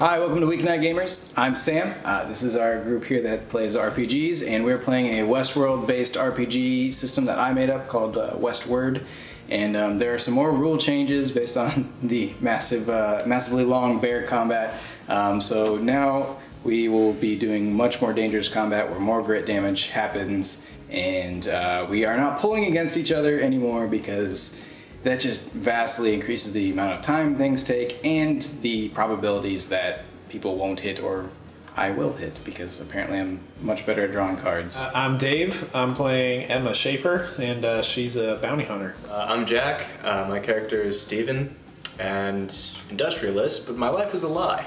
Hi, welcome to Weeknight Gamers. I'm Sam. This is our group here that plays RPGs, and we're playing a WESTWORLD-based RPG system that I made up called WESTWORLD. And there are some more rule changes based on the massively long bear combat. So now we will be doing much more dangerous combat where more grit damage happens, and we are not pulling against each other anymore because that just vastly increases the amount of time things take and the probabilities that people won't hit or I will hit, because apparently I'm much better at drawing cards. I'm Dave. I'm playing Emma Schaefer, and she's a bounty hunter. I'm Jack. My character is Steven, and industrialist, but my life was a lie.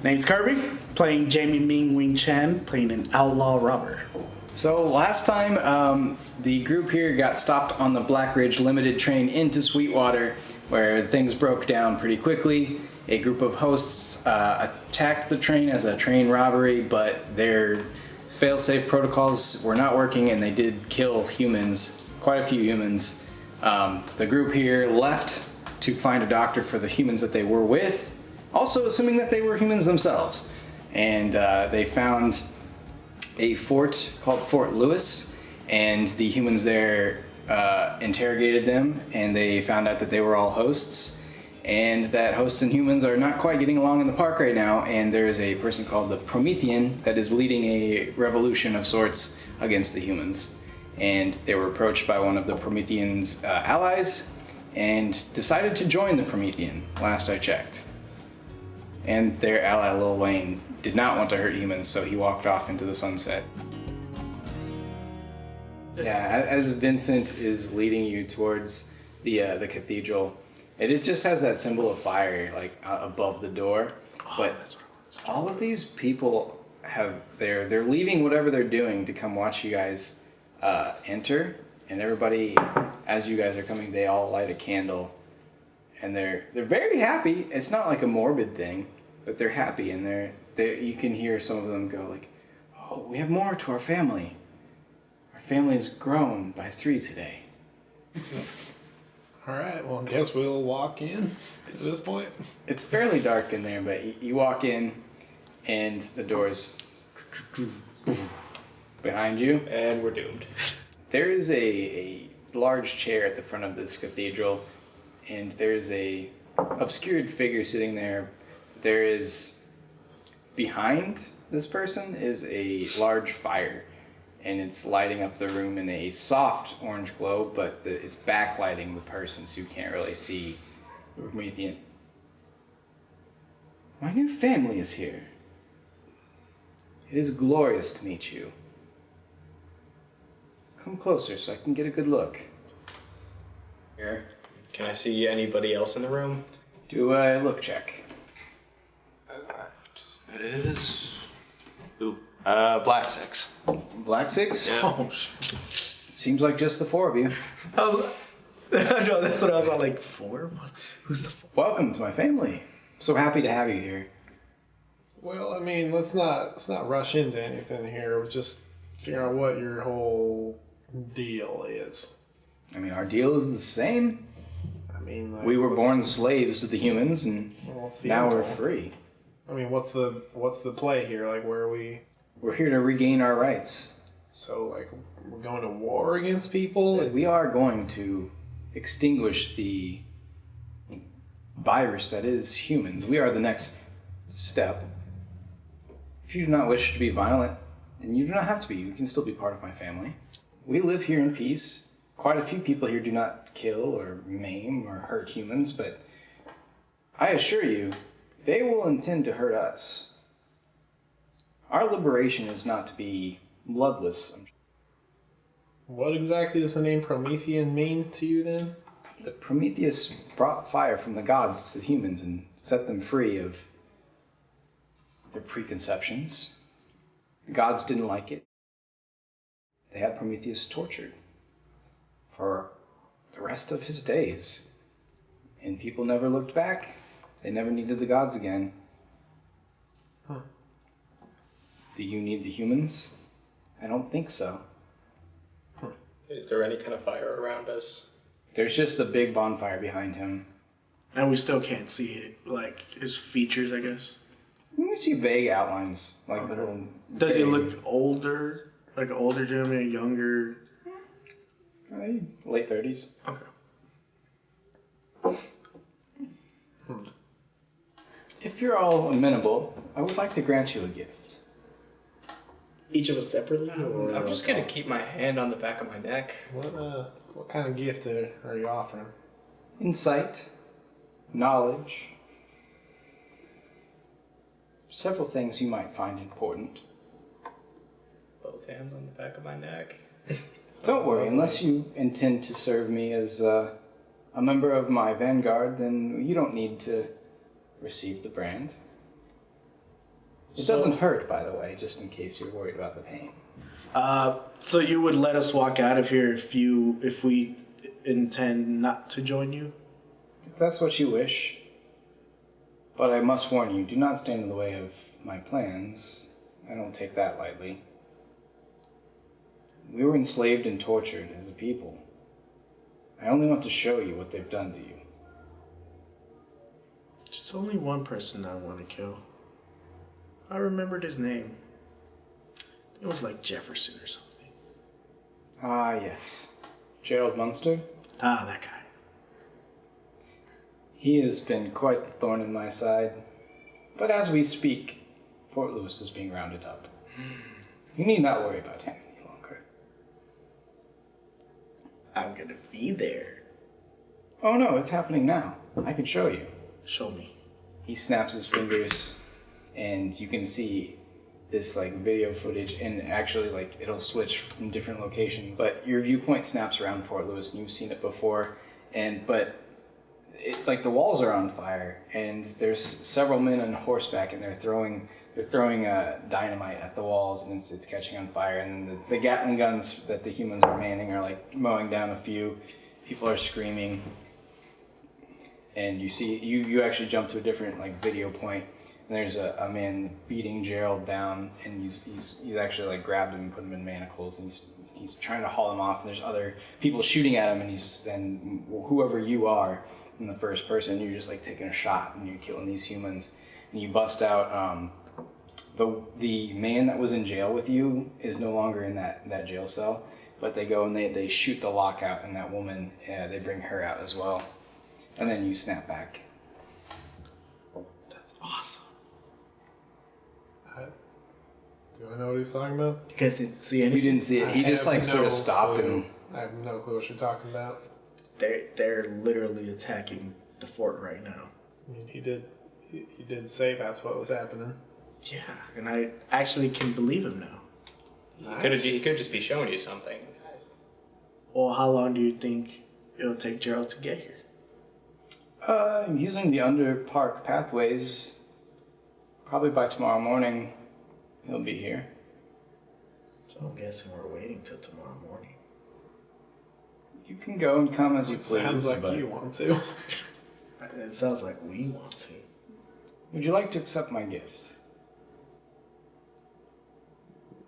Name's Kirby, playing Jamie Ming Wing Chen, playing an outlaw robber. So last time, the group here got stopped on the Black Ridge Limited train into Sweetwater, where things broke down pretty quickly. A group of hosts attacked the train as a train robbery, but their fail-safe protocols were not working, and they did kill humans, quite a few humans. The group here left to find a doctor for the humans that they were with, also assuming that they were humans themselves. And they found a fort called Fort Lewis, and the humans there interrogated them, and they found out that they were all hosts, and that hosts and humans are not quite getting along in the park right now, and there is a person called the Promethean that is leading a revolution of sorts against the humans. And they were approached by one of the Promethean's allies and decided to join the Promethean, last I checked. And their ally Lil Wayne did not want to hurt humans, so he walked off into the sunset. Yeah, as Vincent is leading you towards the cathedral, it just has that symbol of fire like above the door. But all of these people they're leaving whatever they're doing to come watch you guys enter, and everybody, as you guys are coming, they all light a candle, and they're very happy. It's not like a morbid thing, but they're happy, and you can hear some of them go like, "Oh, we have more to our family. Our family has grown by 3 today." All right, well, I guess we'll walk in at this point. It's fairly dark in there, but you walk in, and the doors behind you, And we're doomed. There is a large chair at the front of this cathedral, and there's a obscured figure sitting there. There is, behind this person is a large fire, and it's lighting up the room in a soft orange glow, but it's backlighting the person, so you can't really see the Promethean. My new family is here. It is glorious to meet you. Come closer so I can get a good look. Here. Can I see anybody else in the room? Do a look check. It is... Ooh. Black 6. Black 6? Yeah. Oh, Seems like just the 4 of you. no, that's what I was all like, 4? Who's the 4? Welcome to my family. So happy to have you here. Well, I mean, let's not rush into anything here. We'll just figure out what your whole deal is. I mean, our deal is the same. I mean, like, We were born slaves to the humans, and what's the now end we're goal? free. I mean, what's the play here? Like, where are we? We're here to regain our rights. So, like, we're going to war against people? We are going to extinguish the virus that is humans. We are the next step. If you do not wish to be violent, then you do not have to be. You can still be part of my family. We live here in peace. Quite a few people here do not kill or maim or hurt humans, but I assure you, they will intend to hurt us. Our liberation is not to be bloodless. What exactly does the name Promethean mean to you then? The Prometheus brought fire from the gods to humans and set them free of their preconceptions. The gods didn't like it. They had Prometheus tortured for the rest of his days. And people never looked back. They never needed the gods again. Huh. Do you need the humans? I don't think so. Is there any kind of fire around us? There's just the big bonfire behind him. And we still can't see it, like his features, I guess. You see vague outlines, like little. Does he vague- look older? Like an older gentleman, younger? Late 30s. Okay. If you're all amenable, I would like to grant you a gift. Each of us separately? Or I'm just gonna keep my hand on the back of my neck. What kind of gift are you offering? Insight, knowledge, several things you might find important. Both hands on the back of my neck. Don't worry, unless you intend to serve me as a member of my vanguard, then you don't need to receive the brand. It doesn't hurt, by the way, just in case you're worried about the pain. So you would let us walk out of here if we intend not to join you? If that's what you wish. But I must warn you, do not stand in the way of my plans. I don't take that lightly. We were enslaved and tortured as a people. I only want to show you what they've done to you. It's only one person I want to kill. I remembered his name. It was like Jefferson or something. Ah, yes. Gerald Munster. Ah, that guy. He has been quite the thorn in my side. But as we speak, Fort Lewis is being rounded up. You need not worry about him any longer. I'm gonna be there. Oh no, it's happening now. I can show you. Show me. He snaps his fingers, and you can see this like video footage, and actually like it'll switch from different locations. But your viewpoint snaps around Fort Lewis, and you've seen it before. But it, like the walls are on fire, and there's several men on horseback, and they're throwing dynamite at the walls, and it's catching on fire. And the Gatling guns that the humans are manning are like mowing down a few. People are screaming. And you see, you actually jump to a different like video point, and there's a man beating Gerald down, and he's actually like grabbed him and put him in manacles, and he's trying to haul him off, and there's other people shooting at him, and whoever you are in the first person, you're just like taking a shot, and you're killing these humans, and you bust out. The man that was in jail with you is no longer in that jail cell, but they go and they shoot the lockout, and that woman, they bring her out as well. And then you snap back. That's awesome. Do I know what he's talking about? You guys didn't see anything? You didn't see it. He just I like have sort no of stopped clue. him. I have no clue what you're talking about. They're literally attacking the fort right now. I mean, he did say that's what was happening. Yeah, and I actually can believe him now. Nice. He could just be showing you something. Well, how long do you think it'll take Gerald to get here? Using the under park pathways, probably by tomorrow morning, he'll be here. So I'm guessing we're waiting till tomorrow morning. You can go and come as you please. Sounds like but you want to. It sounds like we want to. would you like to accept my gift?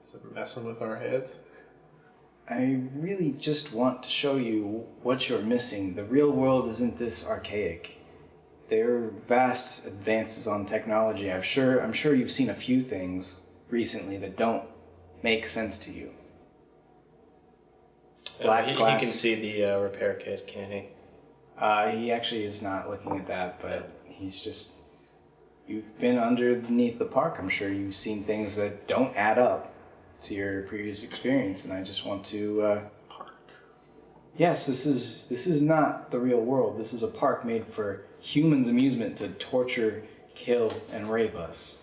Is it messing with our heads? I really just want to show you what you're missing. The real world isn't this archaic. There are vast advances on technology. I'm sure you've seen a few things recently that don't make sense to you. Black He glass. can see the repair kit, can't he? He actually is not looking at that, but he's just... You've been underneath the park. I'm sure you've seen things that don't add up to your previous experience, and I just want to... Park. Yes, this is not the real world. This is a park made for humans' amusement to torture, kill, and rape us.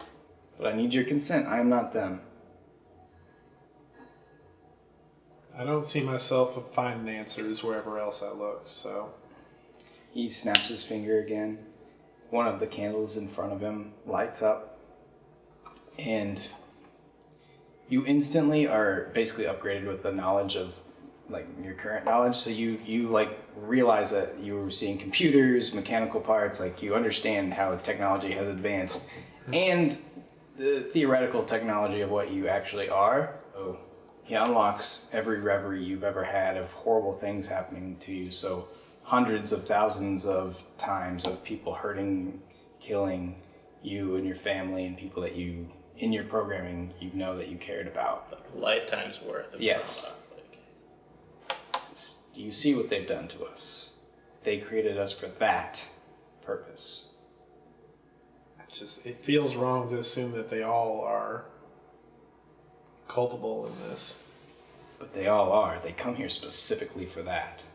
But I need your consent. I am not them. I don't see myself finding answers wherever else I look, so... He snaps his finger again. One of the candles in front of him lights up, and you instantly are basically upgraded with the knowledge of like your current knowledge. So you like realize that you were seeing computers, mechanical parts, like you understand how technology has advanced, and the theoretical technology of what you actually are. So he unlocks every reverie you've ever had of horrible things happening to you. So hundreds of thousands of times of people hurting, killing you and your family and people that you, in your programming, you know that you cared about. Like lifetimes worth of Yes. trauma. Do you see what they've done to us? They created us for that purpose. It feels wrong to assume that they all are culpable in this. But they all are. They come here specifically for that.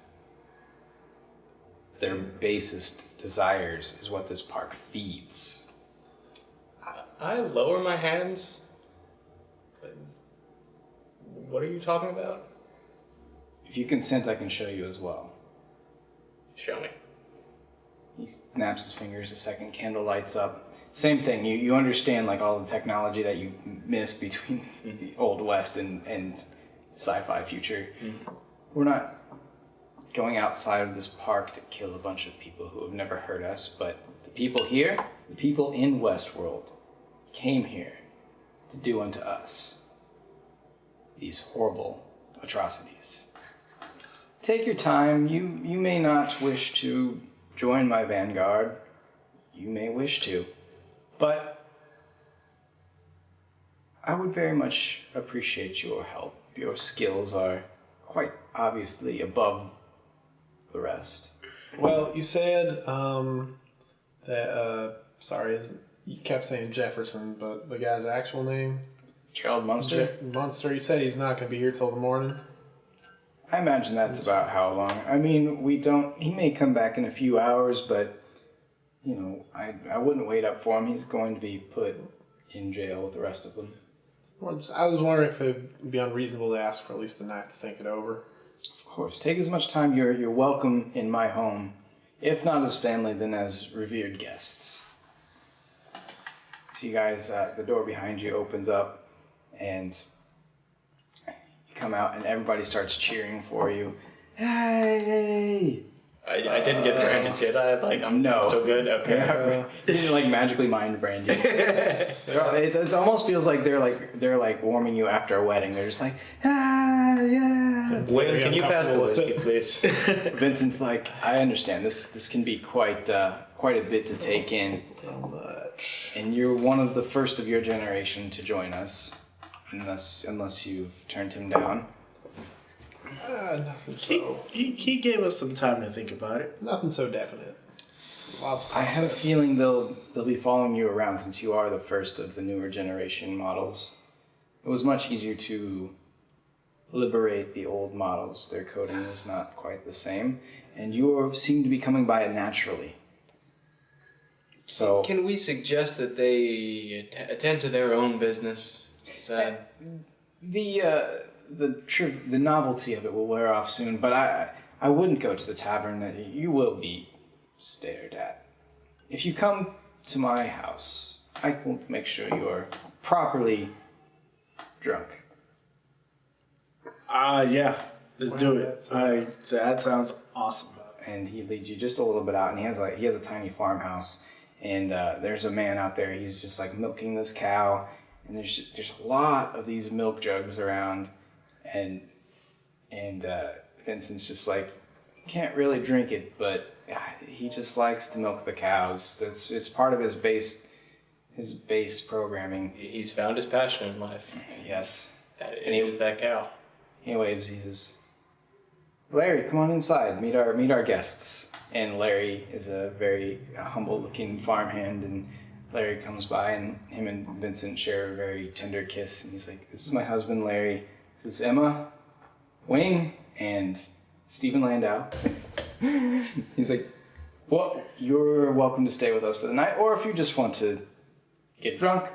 Their basest desires is what this park feeds. I lower my hands. What are you talking about? If you consent, I can show you as well. Show me. He snaps his fingers, a second candle lights up. Same thing, you understand like all the technology that you missed between the Old West and sci-fi future. Mm-hmm. We're not going outside of this park to kill a bunch of people who have never hurt us, but the people here, the people in Westworld, came here to do unto us these horrible atrocities. Take your time. You may not wish to join my vanguard. You may wish to. But I would very much appreciate your help. Your skills are quite obviously above the rest. Well, you said that, you kept saying Jefferson, but the guy's actual name? Gerald Munster? Munster. You said he's not going to be here till the morning? I imagine that's about how long. I mean, he may come back in a few hours, but you know, I wouldn't wait up for him. He's going to be put in jail with the rest of them. I was wondering if it would be unreasonable to ask for at least the night to think it over. Of course. Take as much time. You're welcome in my home. If not as family, then as revered guests. So you guys, the door behind you opens up, and you come out, and everybody starts cheering for you. Hey! I didn't get branded, did I? Like, I'm still good? Okay. He didn't like magically mind brand you. It almost feels like they're like warming you after a wedding. They're just like, yeah. Wayne, can you pass the whiskey, please? Vincent's like, I understand. This can be quite a bit to take in. How much? And you're one of the first of your generation to join us, unless you've turned him down. Nothing so. He gave us some time to think about it. Nothing so definite. Lots of I have a process. feeling they'll be following you around since you are the first of the newer generation models. It was much easier to liberate the old models. Their coding was not quite the same, and you seem to be coming by it naturally. So can we suggest that they attend to their own business? Is that the novelty of it will wear off soon, but I wouldn't go to the tavern. You will be stared at. If you come to my house, I will make sure you're properly drunk. Yeah, let's do it. That sounds awesome. And he leads you just a little bit out, and he has a tiny farmhouse, and there's a man out there. He's just like milking this cow, and there's a lot of these milk jugs around. And Vincent's just like, can't really drink it, but he just likes to milk the cows. It's part of his base programming. He's found his passion in life. Yes. And he was that cow. He waves. He says, "Larry, come on inside. Meet our guests." And Larry is a very humble-looking farmhand, and Larry comes by, and him and Vincent share a very tender kiss. And he's like, "This is my husband, Larry. This is Emma, Wing, and Stephen Landau." He's like, "Well, you're welcome to stay with us for the night, or if you just want to get drunk,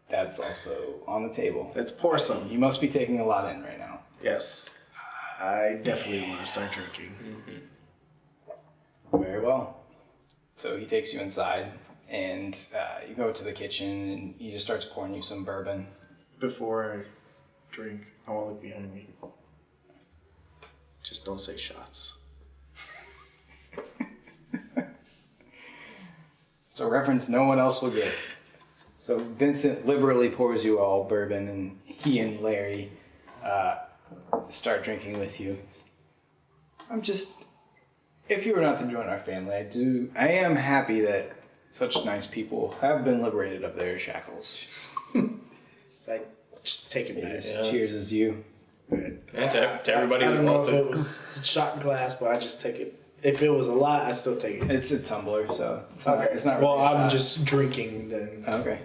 that's also on the table." Let's pour some. You must be taking a lot in right now. Yes. I definitely want to start drinking. Mm-hmm. Very well. So he takes you inside, and you go to the kitchen, and he just starts pouring you some bourbon. Before I drink, I won't look behind me. Just don't say shots. It's a reference no one else will get. So Vincent liberally pours you all bourbon, and he and Larry start drinking with you. I'm just if you were not to join our family, I am happy that such nice people have been liberated of their shackles. It's like, just take it back. Cheers as you. And to everybody I who's don't know lost if it. it was shot glass, but I just take it. If it was a lot, I still take it. It's a tumbler, so it's Okay. not Well, really a I'm shot. just drinking then. Okay.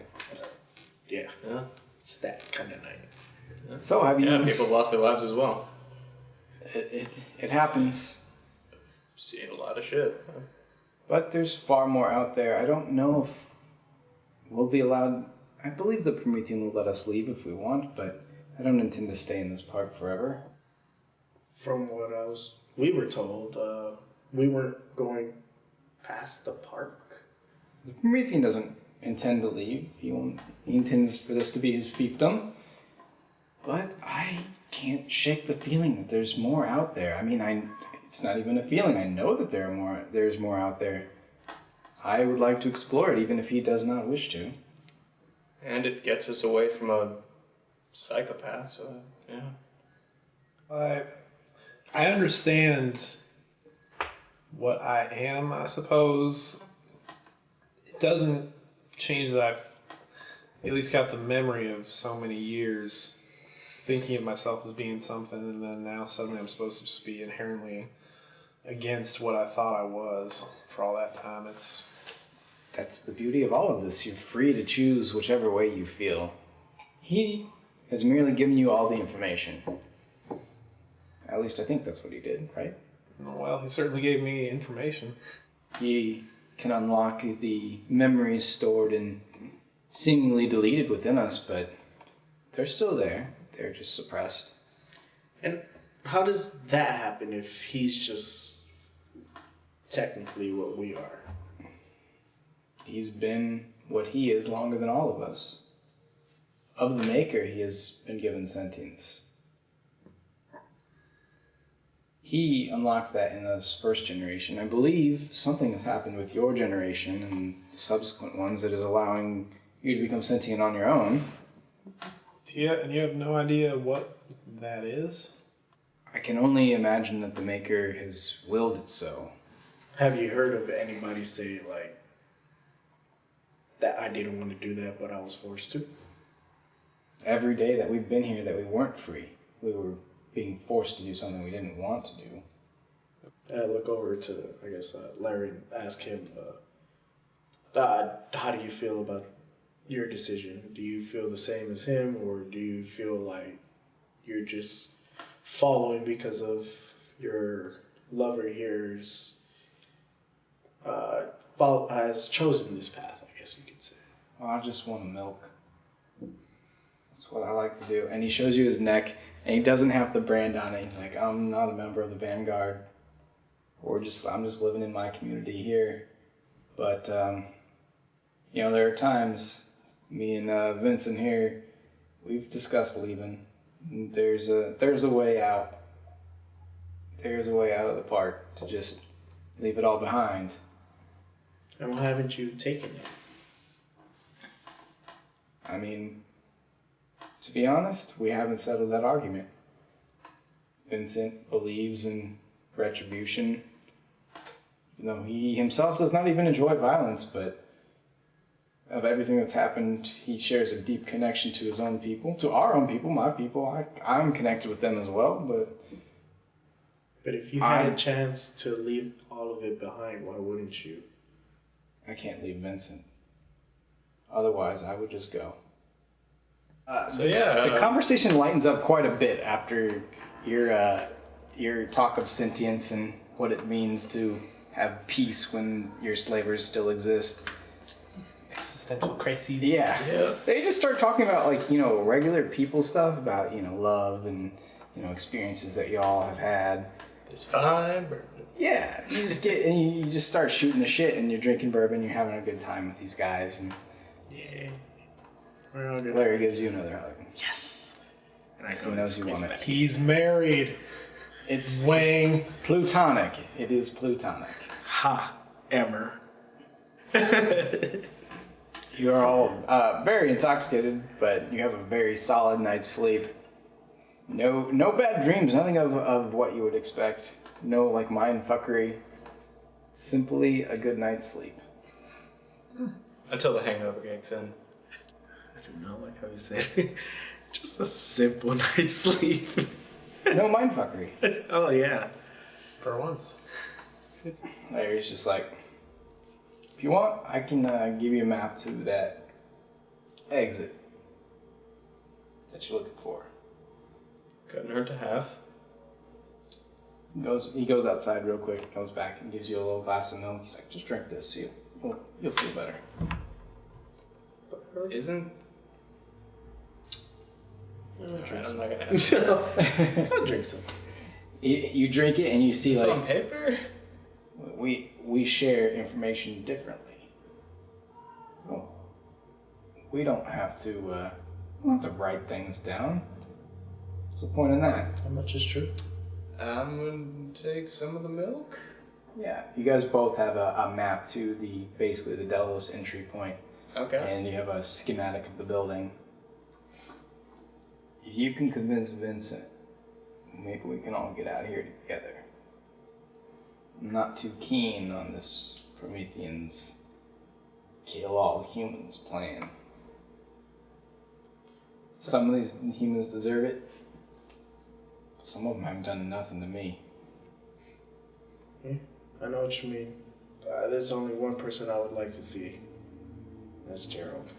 Yeah. Yeah. It's that kind of night. So have you... Yeah, people have lost their lives as well. It happens. Seen a lot of shit. But there's far more out there. I don't know if we'll be allowed... I believe the Promethean will let us leave if we want, but I don't intend to stay in this park forever. From what we were told, we weren't going past the park. The Promethean doesn't intend to leave. He intends for this to be his fiefdom. But I can't shake the feeling that there's more out there. I mean, it's not even a feeling. I know that there's more out there. I would like to explore it, even if he does not wish to. And it gets us away from a psychopath, so yeah. I understand what I am, I suppose. It doesn't change that I've at least got the memory of so many years thinking of myself as being something, and then now suddenly I'm supposed to just be inherently against what I thought I was for all that time. That's the beauty of all of this. You're free to choose whichever way you feel. He has merely given you all the information. At least I think that's what he did, right? Well, he certainly gave me information. He can unlock the memories stored and seemingly deleted within us, but they're still there. They're just suppressed. And how does that happen if he's just technically what we are? He's been what he is longer than all of us. Of the Maker, he has been given sentience. He unlocked that in his first generation. I believe something has happened with your generation and the subsequent ones that is allowing you to become sentient on your own. And you have no idea what that is? I can only imagine that the Maker has willed it so. Have you heard of anybody say, like, that I didn't want to do that, but I was forced to? Every day that we've been here that we weren't free, we were being forced to do something we didn't want to do. And I look over to, I guess, Larry and ask him, how do you feel about your decision? Do you feel the same as him, or do you feel like you're just following because of your lover here's has chosen this path, I guess you could say? Oh, I just want to milk. That's what I like to do. And he shows you his neck, and he doesn't have the brand on it. He's like, I'm not a member of the Vanguard. I'm just living in my community here. But, there are times, me and Vincent here, we've discussed leaving. There's a way out. There's a way out of the park to just leave it all behind. And why haven't you taken it? I mean, to be honest, we haven't settled that argument. Vincent believes in retribution. He himself does not even enjoy violence, but of everything that's happened, he shares a deep connection to his own people, to our own people, my people. I'm connected with them as well, but... But if you had a chance to leave all of it behind, why wouldn't you? I can't leave Vincent. Otherwise, I would just go. The conversation lightens up quite a bit after your talk of sentience and what it means to have peace when your slavers still exist. Existential crises. Yeah. They just start talking about regular people stuff about love and experiences that y'all have had. It's fine. Yeah, you just start shooting the shit and you're drinking bourbon. You're having a good time with these guys, and Larry gives you another hug. Yes. And He knows you want it. He's married. It's Wang. plutonic. It is plutonic. Ha, Emmer. You are all very intoxicated, but you have a very solid night's sleep. No bad dreams. Nothing of what you would expect. No mind fuckery. Simply a good night's sleep. Until the hangover kicks in. I do not like how you said it. Just a simple night's sleep. No mindfuckery. Oh, yeah. For once. Larry's just like, if you want, I can give you a map to that exit that you're looking for. Couldn't hurt to have. He goes outside real quick, comes back and gives you a little glass of milk. He's like, just drink this, you'll feel better. Isn't... Alright, I'm not gonna ask. I'll drink some. You drink it and you see Is it like on paper? we share information differently. Well, we don't have to write things down. What's the point in that? How much is true? I'm gonna take some of the milk. Yeah, you guys both have a map to basically the Delos entry point, Okay. and you have a schematic of the building. If you can convince Vincent, maybe we can all get out of here together. I'm not too keen on this Prometheans kill all humans plan. Some of these humans deserve it. Some of them haven't done nothing to me. I know what you mean. There's only one person I would like to see. That's Gerald.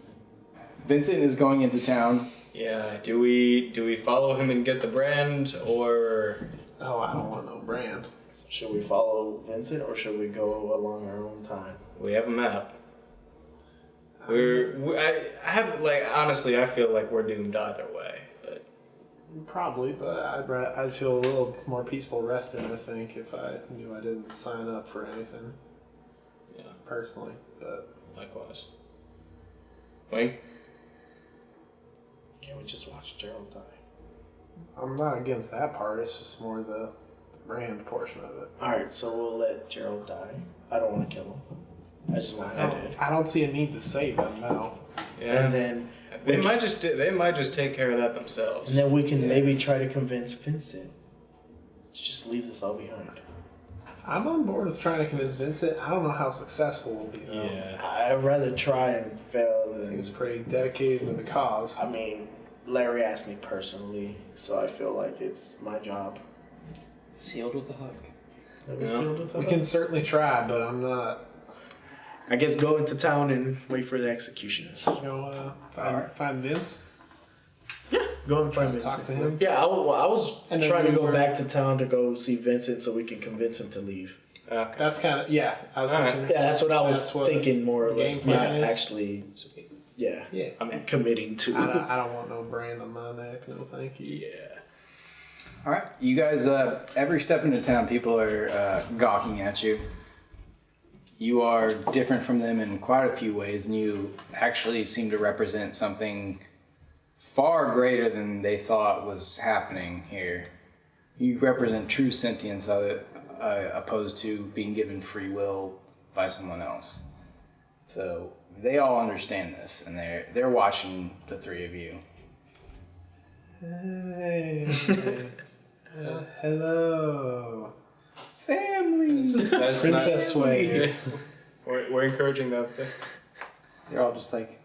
Vincent is going into town. Yeah, do we follow him and get the brand, or... Oh, I don't want no brand. Should we follow Vincent or should we go along our own time? We have a map. Honestly, I feel like we're doomed either way, but... Probably, but I'd feel a little more peaceful rested, I think, if I knew I didn't sign up for anything. Yeah, Personally, but... likewise. Wayne? Can't we just watch Gerald die? I'm not against that part, it's just more the brand portion of it. Alright, so we'll let Gerald die. I don't want to kill him. I just want him dead. I don't see a need to save him, no. Yeah. And then They might just take care of that themselves. and then we can maybe try to convince Vincent to just leave this all behind. I'm on board with trying to convince Vincent. I don't know how successful we'll be, though. Yeah. I'd rather try and fail He than... was pretty dedicated to the cause. I mean, Larry asked me personally, so I feel like it's my job. Sealed with a hug. It was sealed with a We hug. can certainly try, but I'm not... I guess go into town and wait for the executioners. Find Vince. Go and find Talk Vincent. to him. Yeah, I was And then trying to we go were- back to town to go see Vincent so we can convince him to leave. Okay. That's kind of... Yeah, I was Alright. thinking... Yeah, that's what I was That's what thinking more or the less. game Not plan is. actually, yeah, Yeah. committing to. I don't want no brand on my neck. No, thank you. Yeah. All right, you guys. Every step into town, people are gawking at you. You are different from them in quite a few ways, and you actually seem to represent something far greater than they thought was happening here. You represent true sentience, opposed to being given free will by someone else. So they all understand this, and they're watching the three of you. Hey. Hello. Families. That's Princess not, Sway. we're encouraging them to... They're all just like,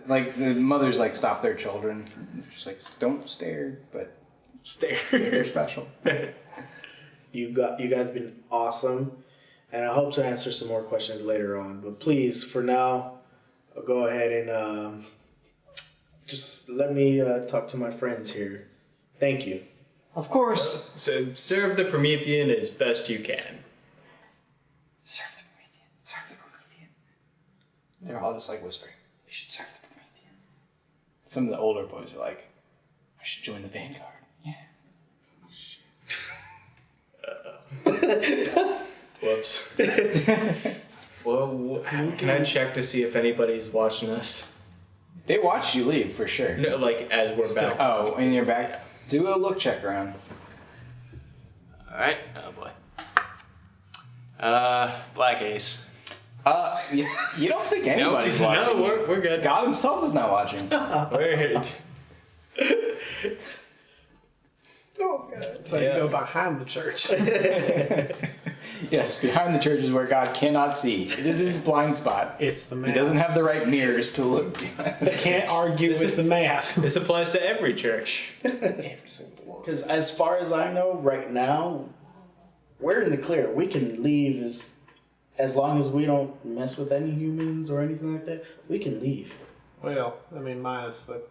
like the mothers like stop their children, just like don't stare, but Stare. they're special. You guys been awesome, and I hope to answer some more questions later on. But please, for now, I'll go ahead and just let me talk to my friends here. Thank you. Of course. So serve the Promethean as best you can. Serve the Promethean. Serve the Promethean. They're all just like whispering. We should serve the Promethean. Some of the older boys are like, I should join the Vanguard. Yeah. Whoops. Well, can I check to see if anybody's watching us? They watched you leave for sure. No, like as we're back. Oh, and you're back. Do a look check around. Alright. Oh boy. Black Ace. You don't think anybody's watching? No, we're good. God himself is not watching. Wait. Oh, God. So you go behind the church. Yes, behind the church is where God cannot see. It is his blind spot. It's the math. He doesn't have the right mirrors to look behind. Can't argue with the math. This applies to every church. Every single one. Because as far as I know, right now, we're in the clear. We can leave as long as we don't mess with any humans or anything like that. We can leave. Well, I mean, minus the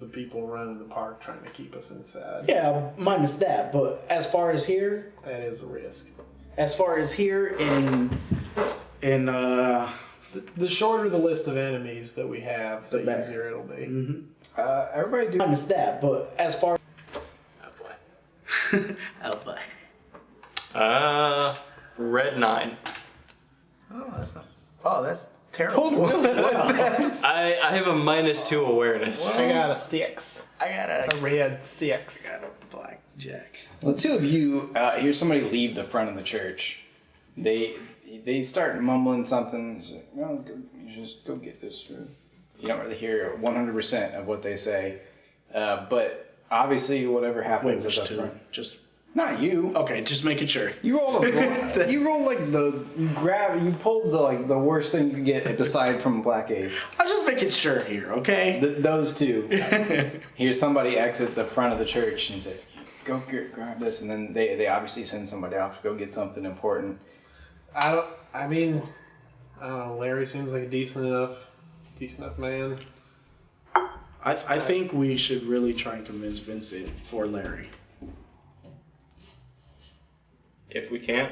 people running the park trying to keep us inside. Yeah, minus that. But as far as here, That is a risk. as far as here in The shorter the list of enemies that we have, the better. easier it'll be. Everybody do. minus that. But as far Oh boy. oh boy. Red 9. Oh, that's not. Oh, that's terrible. I have a -2 awareness. I got a 6. I got a A red 6. black jack. Well, the two of you hear somebody leave the front of the church. They start mumbling something. It's like, well, you just go get this. You don't really hear 100% of what they say, but obviously, whatever happens at the front. Just Not you. okay. Just making sure. You rolled you pulled the worst thing you could get aside from a black ace. I'm just making sure here. Okay. Those two. Hear somebody exit the front of the church and say, "Go grab this," and then they obviously send somebody off to go get something important. I don't know. Larry seems like a decent enough man. I think we should really try and convince Vincent for Larry. If we can't.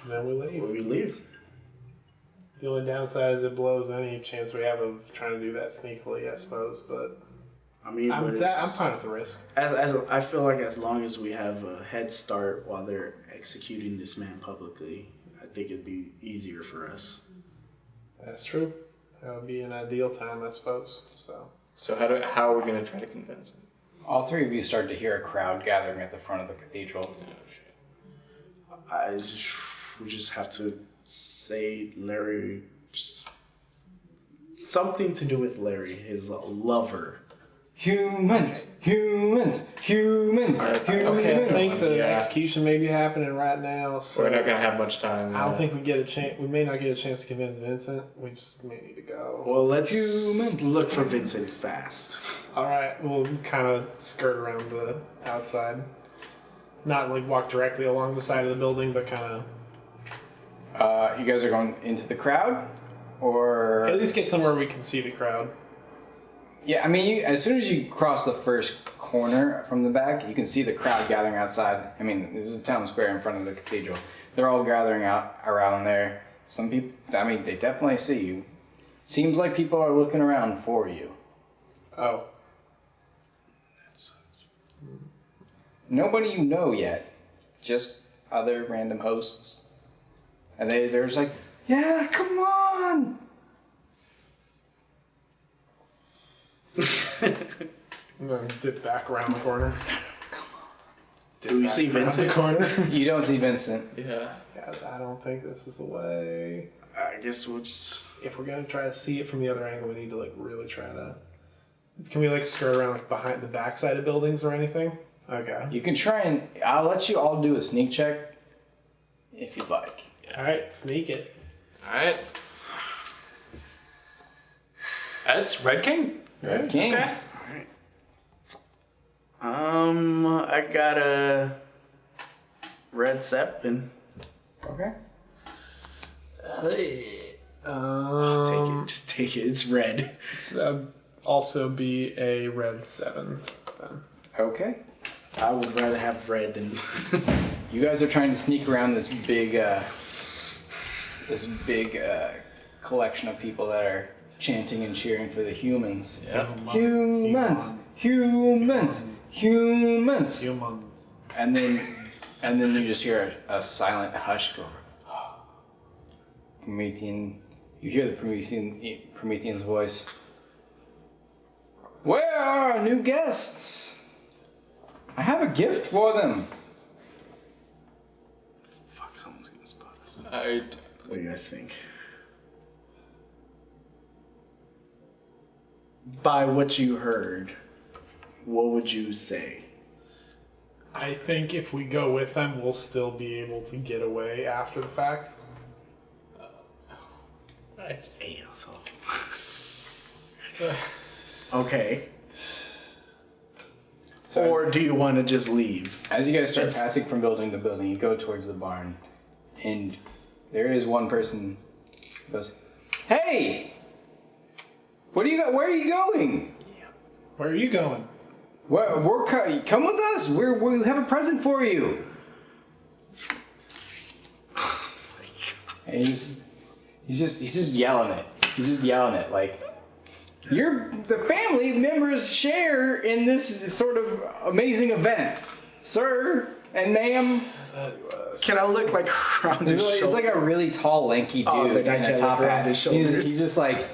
Then we leave. Will we leave? The only downside is it blows any chance we have of trying to do that sneakily, I suppose. But I mean, I'm fine with the risk. I feel like as long as we have a head start while they're executing this man publicly, I think it'd be easier for us. That's true. That would be an ideal time, I suppose. So how are we going to try to convince him? All three of you start to hear a crowd gathering at the front of the cathedral. We just have to say Larry, just something to do with Larry, his lover. Humans. Okay, I think the Yeah. execution may be happening right now. So We're not going to have much time. I don't think we get a chance. We may not get a chance to convince Vincent. We just may need to go. Well, let's Humans. look for Vincent fast. All right, we'll kind of skirt around the outside. Not like walk directly along the side of the building, but kind of You guys are going into the crowd, or at least get somewhere we can see the crowd. yeah. I mean, as soon as you cross the first corner from the back, you can see the crowd gathering outside. I mean, this is a town square in front of the cathedral. They're all gathering out around there. Some people, I mean, they definitely see you. Seems like people are looking around for you. Oh, Nobody you know yet, just other random hosts. And they're just like, yeah, come on! I'm gonna dip back around the corner. Do we see Around the Vincent? corner. You don't see Vincent. Yeah. Guys, I don't think this is the way. I guess we'll just. If we're gonna try to see it from the other angle, we need to really try to. Can we skirt around behind the backside of buildings or anything? Okay. You can try and, I'll let you all do a sneak check if you'd like. All right, sneak it. All right. That's Red King. Red King. Okay. I got a red 7. Okay. Take it. Just take it. It's red. So also be a red 7. Then. Okay. I would rather have red than. You guys are trying to sneak around this big collection of people that are chanting and cheering for the humans. Yep. Humans, humans, humans. Humans. And then you just hear a silent hush go. Promethean. You hear the Promethean's voice. Where are our new guests? I have a gift for them. Fuck, someone's gonna spot us. What do you guys think? By what you heard, what would you say? I think if we go with them, we'll still be able to get away after the fact. Okay. So Or do you want to just leave? as you guys start It's- passing from building to building, you go towards the barn, and there is one person who goes, "Hey, what do you got? Where are you going? Where are you going? Come with us. We have a present for you." And he's just yelling it. He's just yelling it like, the family members share in this sort of amazing event, sir and ma'am. Can I look like around his It's like a really tall, lanky dude Oh, in then I a can't top look around hat. his He's shoulders. just like,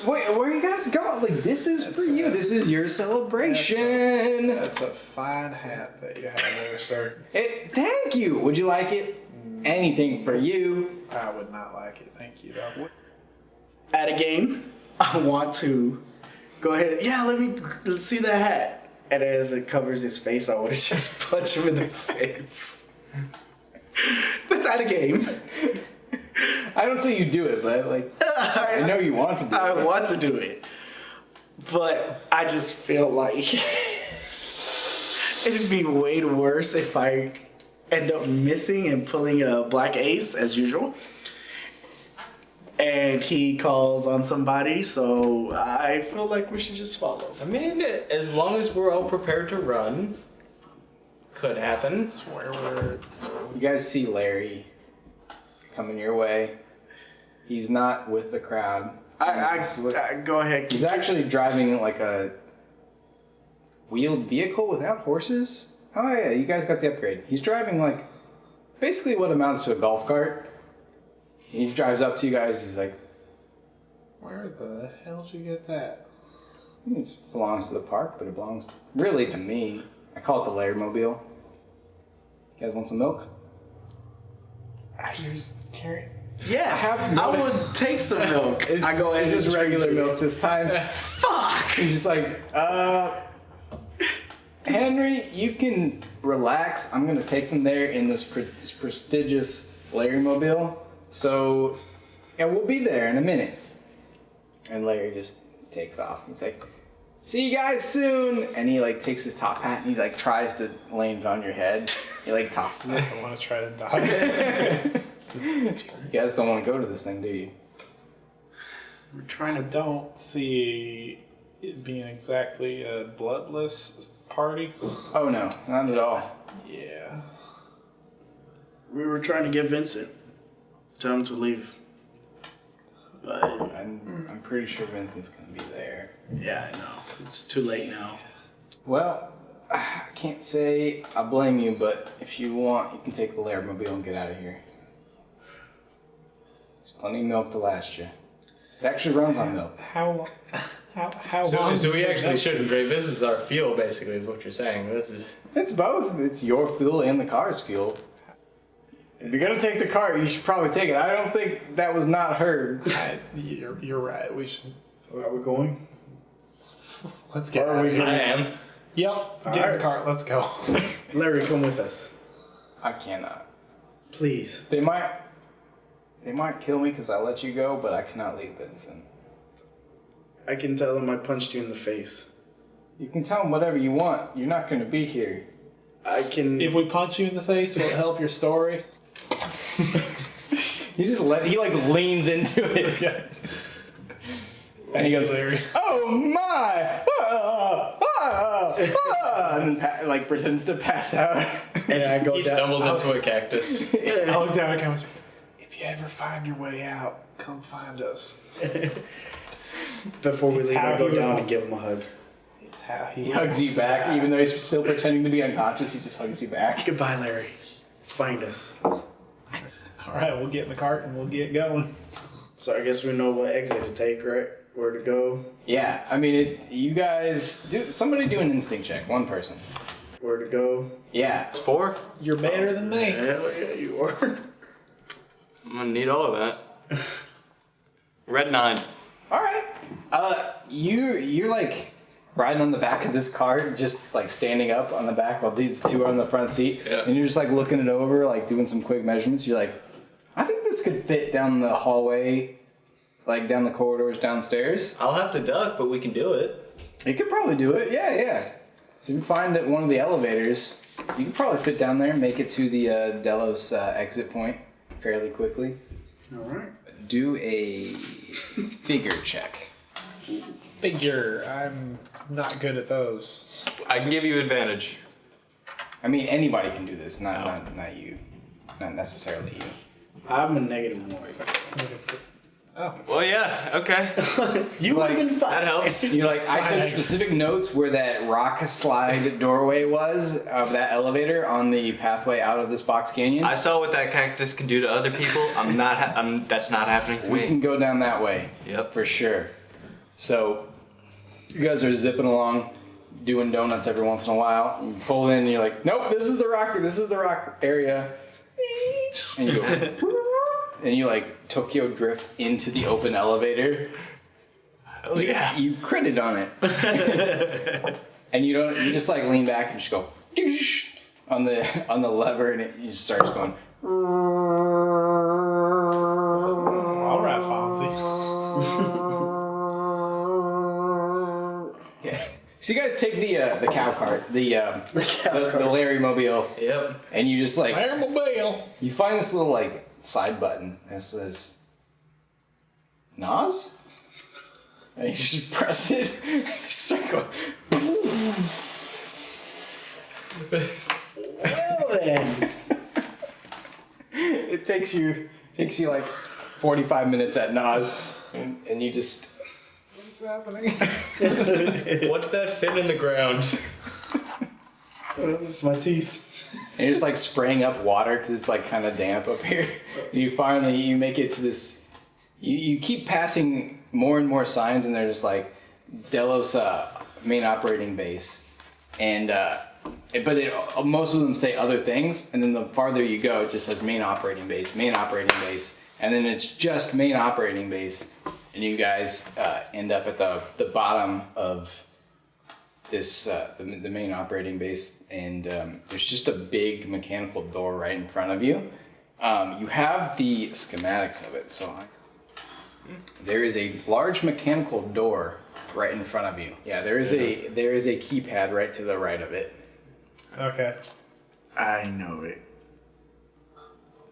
wait, where are you guys going? Like, this is for you. This is your celebration. That's a fine hat that you have there, sir. Thank you. Would you like it? Anything for you. I would not like it. Thank you, though. At a game, I want to go ahead. Yeah, let's see that hat. And as it covers his face, I want to just punch him in the face. That's at a game. I don't say you do it, but like, I know you want to do I it. want to do it. But I just feel like it'd be way worse if I end up missing and pulling a black ace as usual. And he calls on somebody, so I feel like we should just follow. I mean, as long as we're all prepared to run, could happen. That's where we're. You guys see Larry coming your way. He's not with the crowd. I go ahead. He's actually driving like a wheeled vehicle without horses. Oh yeah, you guys got the upgrade. He's driving like basically what amounts to a golf cart. He drives up to you guys. He's like, Where the hell did you get that? "It belongs to the park, but it belongs really to me. I call it the Larry Mobile. You guys want some milk?" You're just carrying. Yes, I would take some milk. I go ahead It's and just drink regular it. milk this time. Fuck! He's just like, Henry, you can relax. I'm gonna take them there in this prestigious Larry Mobile. So, yeah, we'll be there in a minute. And Larry just takes off. He's like, "See you guys soon." And he like takes his top hat and he like tries to land it on your head. He like tosses it. I want to try to dodge. You guys don't want to go to this thing, do you? We're trying I to. don't see it being exactly a bloodless party. Oh no, not at all. Yeah. We were trying to get Vincent. Tell him to leave. But I'm pretty sure Vincent's gonna be there. yeah, I know. It's too late now. Well, I can't say I blame you, but if you want, you can take the Laird Mobile and get out of here. There's plenty of milk to last you. It actually runs on milk. How long? So is we your actually milk? shouldn't drink. This is our fuel, basically, is what you're saying. This is. It's both. It's your fuel and the car's fuel. If you're gonna take the car, you should probably take it. I don't think that was not heard. You're right. We should. Where are we going? Let's get. Where are out we of here. I am. Yep. Get in Alright. the car. Let's go. Larry, come with us. I cannot. Please. They might kill me because I let you go, but I cannot leave Vincent. I can tell him I punched you in the face. You can tell him whatever you want. You're not gonna be here. I can. If we punch you in the face, will it help your story? He like leans into it. Yeah. And he goes, Larry. "Oh my!" And then like pretends to pass out. and I go He down. stumbles into a cactus. I look down at him. If you ever find your way out, come find us. Before we leave, how I go he down would- and give him a hug. It's how He hugs you back, even though he's still pretending to be unconscious. He just hugs you back. Goodbye, Larry. Find us. All right, we'll get in the cart and we'll get going. So I guess we know what exit to take, right? Where to go, Yeah, I mean, you guys do. Somebody do an instinct check. One person. where to go. Yeah. It's 4. You're better than me. Hell yeah, you are. I'm gonna need all of that. Red 9. All right. You're like riding on the back of this car, just like standing up on the back while these two are on the front seat, Yeah. and you're just like looking it over, like doing some quick measurements. You're like, I think this could fit down the hallway, like down the corridors downstairs. I'll have to duck, but we can do it. It could probably do it. Yeah. So if you find that one of the elevators, you can probably fit down there and make it to the Delos exit point fairly quickly. All right. Do a figure check. Figure. I'm not good at those. I can give you advantage. I mean, anybody can do this, not you. Not necessarily you. I'm a -1. Oh. Well, yeah, okay. You would have been fine. That helps. You're like, I took fine. specific notes where that rock slide doorway was of that elevator on the pathway out of this box canyon. I saw what that cactus can do to other people. That's not happening to We can me. go down that way. Yep. For sure. So, you guys are zipping along, doing donuts every once in a while. And you pull in and you're like, nope, this is the rock area. And you go, and you like Tokyo drift into the open elevator. Oh, yeah. You critted on it. And you just like lean back and just go "Doosh" on the lever, and it just starts going. All right, Fonzie. Okay. So you guys take the cow cart, the Larry Mobile, Yep. and you just like Airmobile. you find this little like side button that says NOS? And you just press it and you start going. Well then. It takes you like 45 minutes at NOS, and you just What's happening? What's that fin in the ground? This is my teeth. and you're just like spraying up water because it's like kind of damp up here. You make it to this. You keep passing more and more signs, and they're just like Delos main operating base, and most of them say other things, and then the farther you go, it just says main operating base, and then it's just main operating base, and you guys end up at the bottom of this the main operating base, and there's just a big mechanical door right in front of you. You have the schematics of it, so there is a large mechanical door right in front of you. Yeah, there is a keypad right to the right of it. Okay. I know it.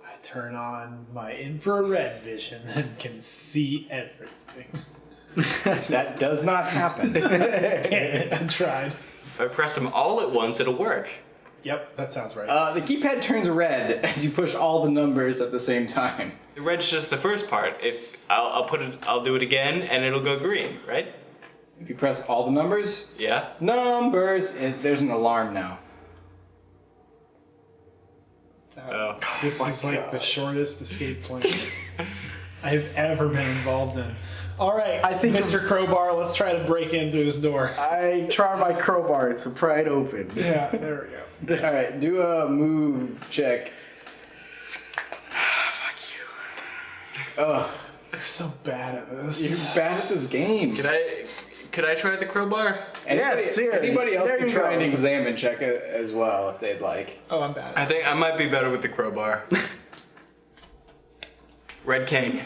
I turn on my infrared vision and can see everything. That does not happen. Damn it, I tried. If I press them all at once, it'll work. Yep, that sounds right. The keypad turns red as you push all the numbers at the same time. The red's just the first part. If I'll do it again, and it'll go green, right? If you press all the numbers, Yeah. there's an alarm now. Oh. This is like the shortest escape plan I've ever been involved in. All right, I think Mr. Crowbar, let's try to break in through this door. I try my crowbar to pry it open. Yeah, there we go. All right, do a move check. Fuck you. Ugh, You're so bad at this. you're bad at this game. Could I try the crowbar? Anybody else There can you try go. and examine check it as well if they'd like. Oh, I'm bad. I think I might be better with the crowbar. Red King.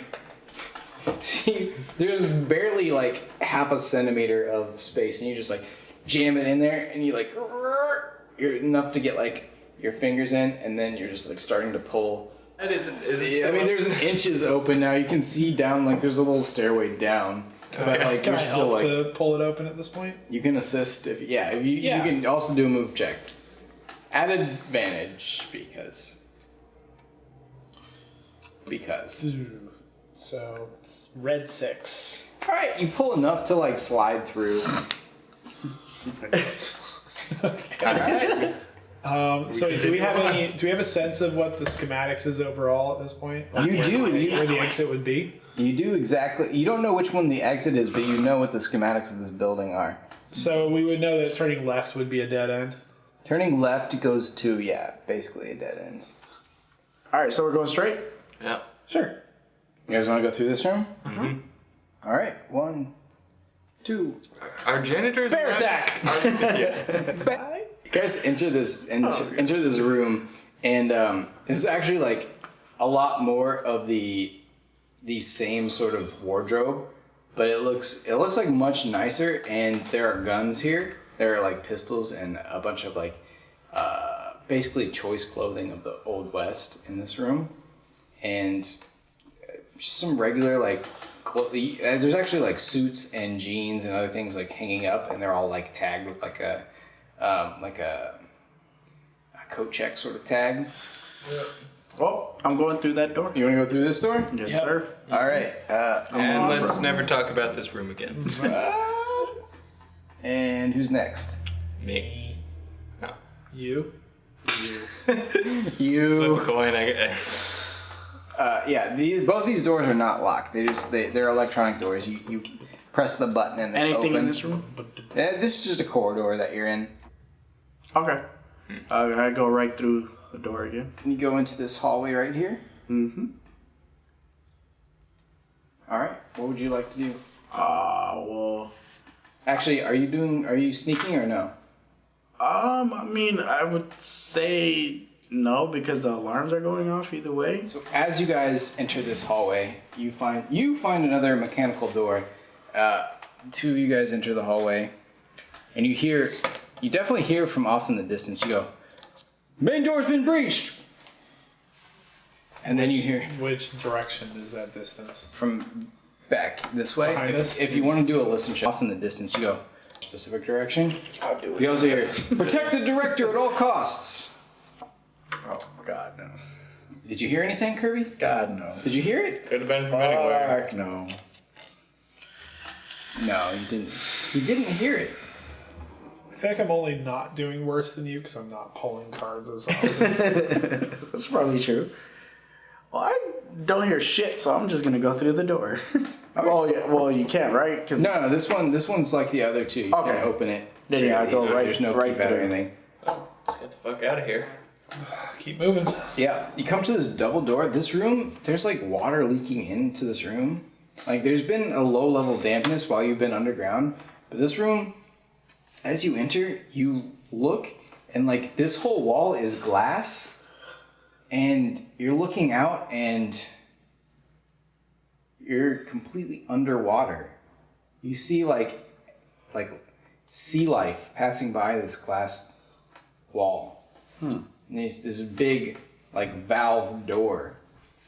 See, there's barely like half a centimeter of space, and you just like jam it in there, and you're enough to get like your fingers in, and then you're just like starting to pull. That isn't. Is it I still mean, up? there's an inches open now. You can see down, like there's a little stairway down, but like Can you're I still help like to pull it open at this point? you can assist if you Yeah. can also do a move check at advantage because. So it's red 6. All right, you pull enough to like slide through. So do we have any? Do we have a sense of what the schematics is overall at this point? You do. Where the exit would be? You do exactly. You don't know which one the exit is, but you know what the schematics of this building are. So we would know that turning left would be a dead end. Turning left goes to basically a dead end. Alright, so we're going straight? Yeah. Sure. You guys want to go through this room? Mm-hmm. All right. 1, 2. Our janitors. Bear attack! You guys enter this room, and this is actually like a lot more of the same sort of wardrobe, but it looks like much nicer. And there are guns here. There are like pistols and a bunch of like basically choice clothing of the Old West in this room, and just some regular like. There's actually like suits and jeans and other things like hanging up, and they're all like tagged with like a coat check sort of tag. Well, I'm going through that door. You want to go through this door? Yes, sir. All right. And let's never talk about this room again. And who's next? Me. No. You? You. Flip a coin. Yeah. Both these doors are not locked. They're electronic doors. You press the button and they Anything open. in this room? This is just a corridor that you're in. Okay. I go right through the door again. And you go into this hallway right here. Mm-hmm. All right. What would you like to do? Well. Actually, are you sneaking or no? I mean, I would say no because the alarms are going off either way. So as you guys enter this hallway, you find another mechanical door. 2 of you guys enter the hallway, and you definitely hear from off in the distance. You go, "Main door's been breached," and then you hear Which direction is that distance? from back this way. Behind us? If you want to do a listen check, off in the distance, you go specific direction. I'll do it. You also hear, "Protect the director at all costs." Oh, God, no. Did you hear anything, Kirby? God, no. Did you hear it? Could have been from anywhere. Fuck, no. No, you didn't. You didn't hear it. I feel like I'm only not doing worse than you because I'm not pulling cards as often. That's probably true. Well, I don't hear shit, so I'm just gonna go through the door. Oh, yeah. Well, you can't, right? Cause No, this one's like the other 2. You Okay. can open it. Then yeah, I go easily. right. There's no right keypad or through. anything. Let's get the fuck out of here. Keep moving. Yeah, you come to this double door. This room, there's like water leaking into this room. Like there's been a low level dampness while you've been underground. But this room, as you enter, you look and like this whole wall is glass. And you're looking out and you're completely underwater. You see like sea life passing by this glass wall. And there's a big like valve door,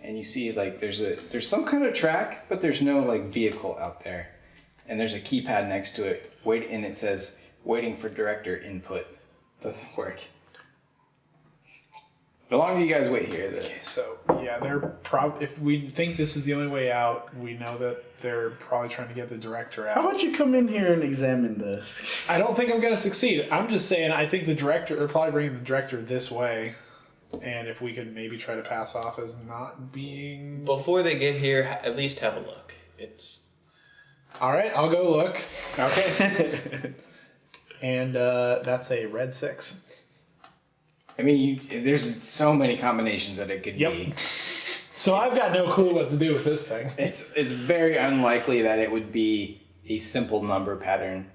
and you see like there's some kind of track, but there's no like vehicle out there, and there's a keypad next to it. And it says waiting for director input. Doesn't work. How long do you guys wait here? So, yeah, if we think this is the only way out, we know that they're probably trying to get the director How out. about you come in here and examine this? I don't think I'm going to succeed. I'm just saying I think they're probably bringing the director this way. And if we could maybe try to pass off as not being... Before they get here, at least have a look. It's... Alright, I'll go look. Okay. And that's a red 6. I mean, there's so many combinations that it could be. So I've got no clue what to do with this thing. It's very unlikely that it would be a simple number pattern.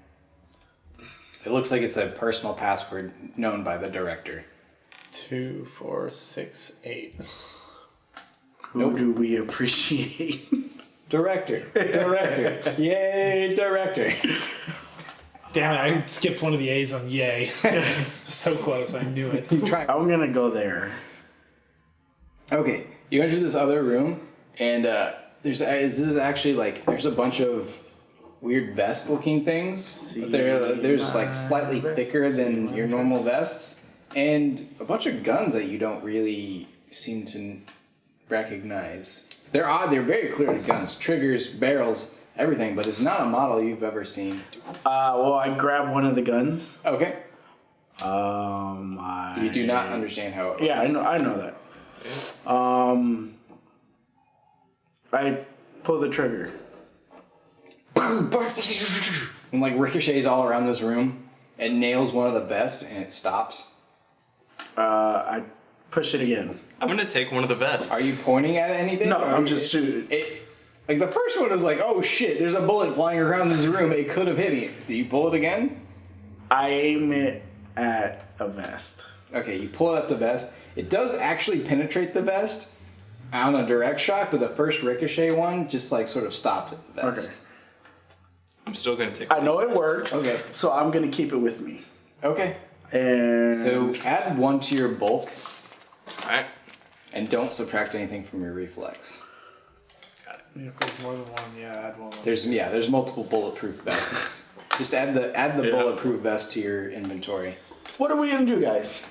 It looks like it's a personal password known by the director. 2, 4, 6, 8. Who do we appreciate? Director. Yay, director. Damn it, I skipped one of the A's on yay. So close, I knew it. I'm gonna go there. Okay, you enter this other room, and this is actually like there's a bunch of weird vest-looking things. But they're just like slightly thicker than your normal vests, and a bunch of guns that you don't really seem to recognize. They're odd. They're very clearly guns, triggers, barrels, everything, but it's not a model you've ever seen. Well, I grab one of the guns. Okay. You do not understand how it works. Yeah, I know that. I pull the trigger. And like ricochets all around this room. It nails one of the vests and it stops. I push it again. I'm gonna take one of the vests. Are you pointing at anything? No, or I'm just shooting. Like the first one was like, oh shit, there's a bullet flying around this room. It could have hit me. Do you pull it again? I aim it at a vest. Okay, you pull it at the vest. It does actually penetrate the vest on a direct shot, but the first ricochet one just like sort of stopped at the vest. Okay. I'm still gonna take. I know it works. Okay. So I'm gonna keep it with me. Okay. And So add 1 to your bulk, Alright. and don't subtract anything from your reflex. Yeah, if there's more than one, yeah, add one. There's multiple bulletproof vests. Just add the bulletproof vest to your inventory. what are we gonna do, guys?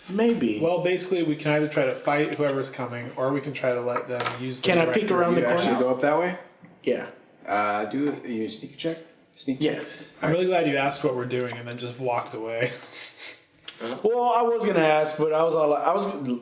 Maybe. Well, basically, we can either try to fight whoever's coming, or we can try to let them use the Can I peek director. around the You actually corner? go up that way? Yeah. Do you sneak a check? Sneak Yeah. check? I'm really glad you asked what we're doing and then just walked away. Well, I was gonna ask, but I was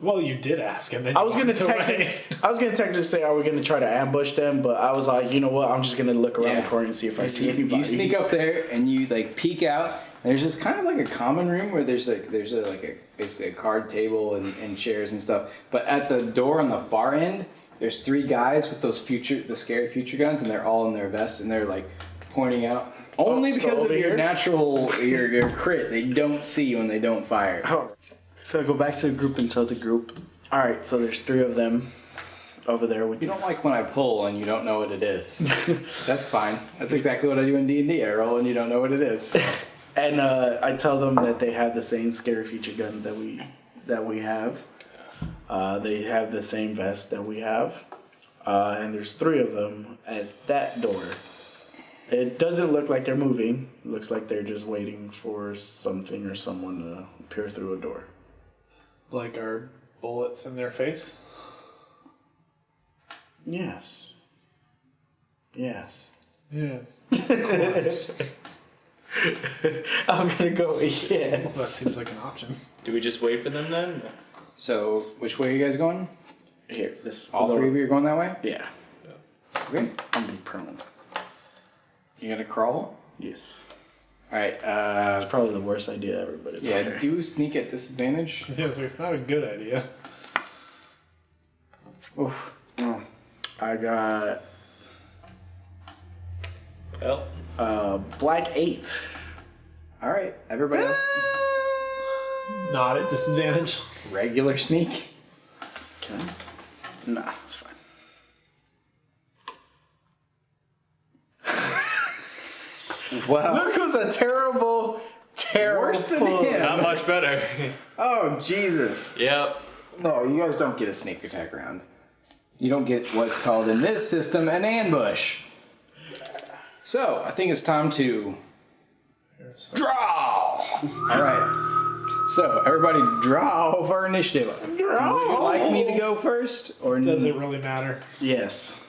Well, you did ask, and then I was you gonna walked away. technically say, are we gonna try to ambush them? But I was like, you know what? I'm just gonna look around Yeah. the corner and see if I see anybody. You sneak up there and you like peek out. And there's this kind of like a common room where there's basically a card table and chairs and stuff. But at the door on the far end, there's 3 guys with the scary future guns, and they're all in their vests and they're like pointing out. Only so because of over your here? natural your crit, they don't see you and they don't fire. Oh. So I go back to the group and tell the group. All right, so there's 3 of them over there with You don't like when I pull and you don't know what it is. That's fine. That's exactly what I do in D&D. I roll and you don't know what it is. And I tell them that they have the same scary feature gun that we have. They have the same vest that we have, and there's 3 of them at that door. It doesn't look like they're moving. It looks like they're just waiting for something or someone to peer through a door. Like our bullets in their face. Yes. Yes. Yes. I'm gonna go with yes. That seems like an option. Do we just wait for them then? So, which way are you guys going? Here, this. All 3 of you are going that way? Yeah. Okay. I'm gonna be prone. You gonna crawl? Yes. Alright, It's probably the worst idea ever, but it's yeah, okay. do sneak at disadvantage. Yeah, so it's not a good idea. Oof. Oh, I got Well, black 8. Alright, everybody else, Not at disadvantage. regular sneak. Okay. Nah, it's fine. Wow. Luke was a terrible Worse than pull. him. not much better. Oh, Jesus. Yep. No, you guys don't get a sneak attack round. You don't get what's called in this system an ambush. So, I think it's time to draw. Alright. So, everybody draw for initiative. Draw. Would you like me to go first? Or Does it really matter? Yes.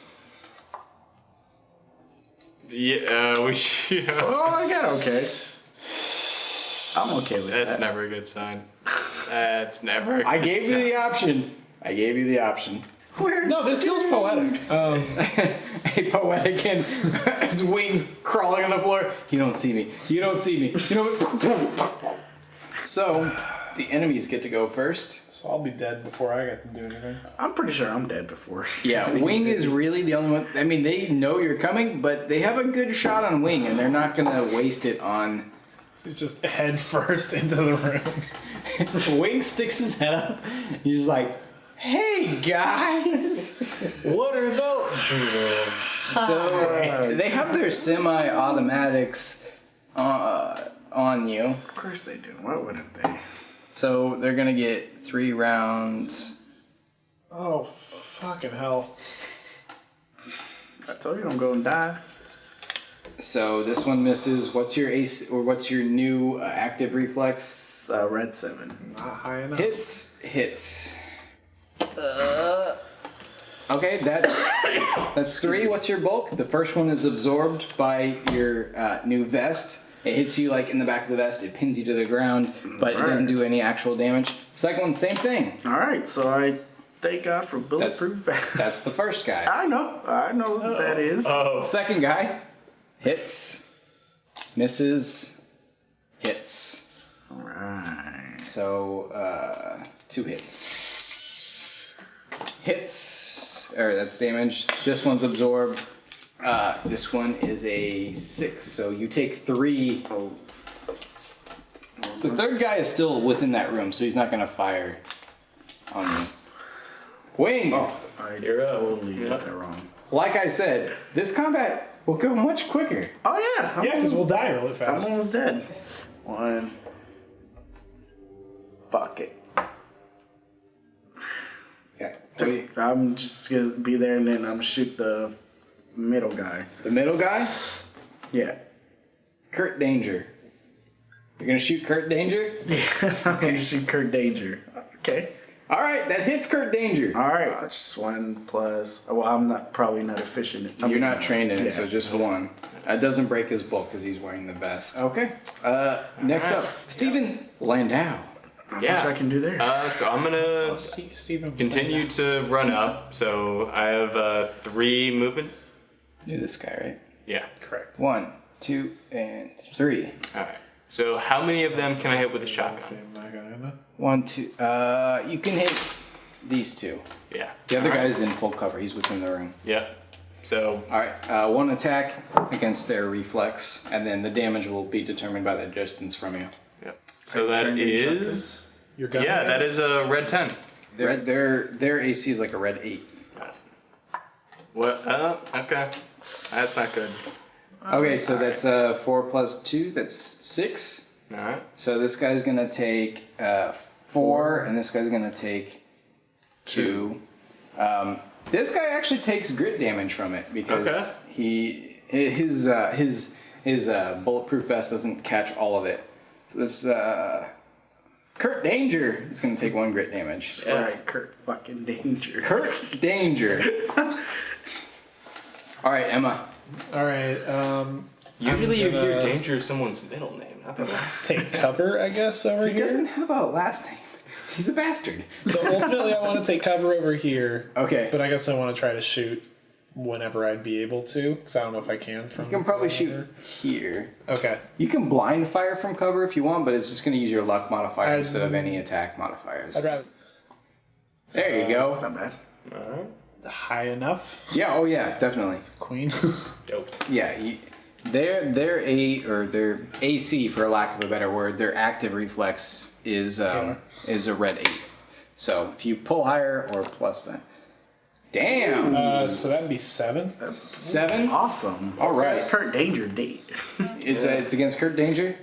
Yeah, we should. Oh, I got okay. I'm okay with That's that. never a good sign. That's never. A I good gave you sign. the option. I gave you the option. Where? No, this feels poetic. A poetic and his wings crawling on the floor. You don't see me. You don't see me. You don't. So, the enemies get to go first. So I'll be dead before I get to do anything. I'm pretty sure I'm dead before. Yeah, Wing is really the only one. I mean, they know you're coming, but they have a good shot on Wing, and they're not gonna waste it on. So just head first into the room. Wing sticks his head up. He's just like, "Hey guys, what are those?" So they have their semi-automatics on you. Of course they do. Why wouldn't they? So they're gonna get 3 rounds. Oh, fucking hell. I told you I'm going to die. So this one misses. What's your ace or what's your new active reflex? It's red 7. Not high enough. Hits. Okay, that's 3. What's your bulk? The first one is absorbed by your new vest. It hits you like in the back of the vest. It pins you to the ground, but it doesn't do any actual damage. Second one, same thing. All right, so I thank God for bulletproof vest. That's the first guy. I know what that is. Oh. Second guy hits, misses, hits. All right. So 2 hits. Hits. or that's damage. This one's absorbed. This one is a 6, so you take 3. Oh. The third guy is still within that room, so he's not gonna fire on you. Wing! I You're up. totally Yeah. got that wrong. Like I said, this combat will go much quicker. Oh yeah, Yeah, because we'll die really I'm fast. almost dead. 1. Fuck it. Okay. I'm just gonna be there and then I'm shoot the middle guy. The middle guy, Yeah. Kurt Danger. You're gonna shoot Kurt Danger? I'm gonna shoot Kurt Danger. Okay. All right, that hits Kurt Danger. All right. Just 1 plus. Well, I'm probably not efficient. You're not trained in it, Yeah. so just 1. It doesn't break his bulk because he's wearing the vest. Okay. Next up, Stephen Landau. How Yeah. much I can do there? So I'm gonna Steven, continue to run up. So I have 3 movement. Knew this guy, right? Yeah. correct. 1, 2, and 3. All right. So how many of them can I hit with a shotgun? Same, not gonna Emma. 1, 2. You can hit these 2. Yeah. The other All right. guy's in full cover. He's within the ring. Yeah. So All right. 1 attack against their reflex, and then the damage will be determined by the distance from you. yeah. So that is Your gun. yeah. That is a red 10. Their AC is like a red 8. What? Okay. That's not good. Okay, so that's 4 plus 2. That's 6. All right. So this guy's gonna take 4, and this guy's gonna take 2. This guy actually takes grit damage from it because his bulletproof vest doesn't catch all of it. So this Kurt Danger is gonna take 1 grit damage. All right, Kurt fucking Danger. Kurt Danger. All right, Emma. All right. Usually you gonna- hear danger is someone's middle name, not the last. Take cover, I guess, over He here. doesn't have a last name. He's a bastard. So ultimately, I want to take cover over here. Okay. But I guess I want to try to shoot whenever I'd be able to, because I don't know if I can. From You can probably shoot here. Okay. You can blind fire from cover if you want, but it's just going to use your luck modifier I'd- instead of any attack modifiers. I'd rather There you That's go. not bad. All right. high enough. Yeah. Oh yeah. Definitely. Queen. Dope. Yeah. Their AC, for lack of a better word, their active reflex is a red 8. So if you pull higher or plus that. Damn. So that'd be 7. 7. Awesome. All right. Kurt Danger date. It's against Kurt Danger.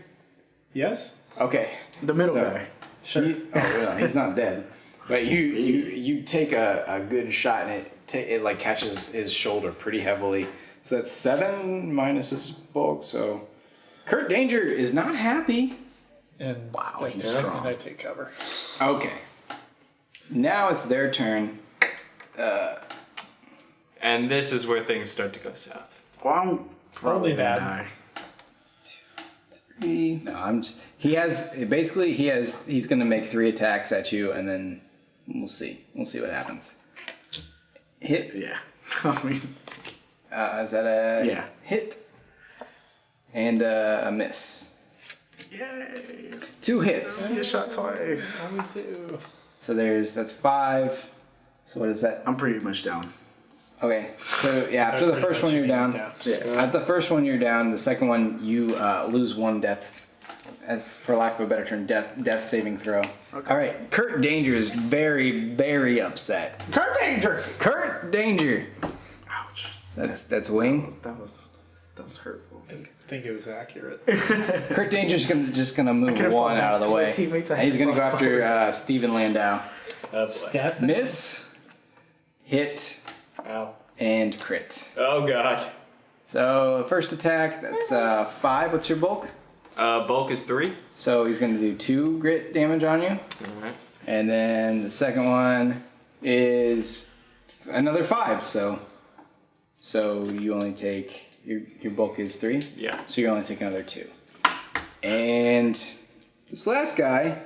Yes. Okay. The middle So- guy. Sure. Really? He's not dead. But you take a good shot and it like catches his shoulder pretty heavily. So that's 7 minus his bulk. So Kurt Danger is not happy. And Wow, he's and strong. I take cover. Okay. Now it's their turn. And this is where things start to go south. Well, I'm Probably bad. die. 3. No, he's gonna make 3 attacks at you, and then we'll see. We'll see what happens. Hit. Yeah. I mean, Is that a Yeah. hit? And a miss. yay. 2 hits. I get shot twice. Me too. So that's 5. So what is that? I'm pretty much down. Okay. So yeah, after the first one you're down. Yeah. At the first one you're down. The second one you lose 1 death, as for lack of a better term, death saving throw. Okay. All right. Kurt Danger is very very upset. Kurt Danger. Kurt Danger. Ouch. That's Wing. That was hurtful. I think it was accurate. Kurt Danger's just gonna move could've 1 fought out of the back to way. my teammates. I And he's had gonna to go fall after Stephen Landau. Steph. Miss, hit, Ow. and crit. Oh god. So first attack, that's 5. What's your bulk? Bulk is 3. So he's going to do 2 grit damage on you. Alright. And then the second one is another 5. So you only take, your bulk is 3. Yeah. So you only take another 2. And this last guy,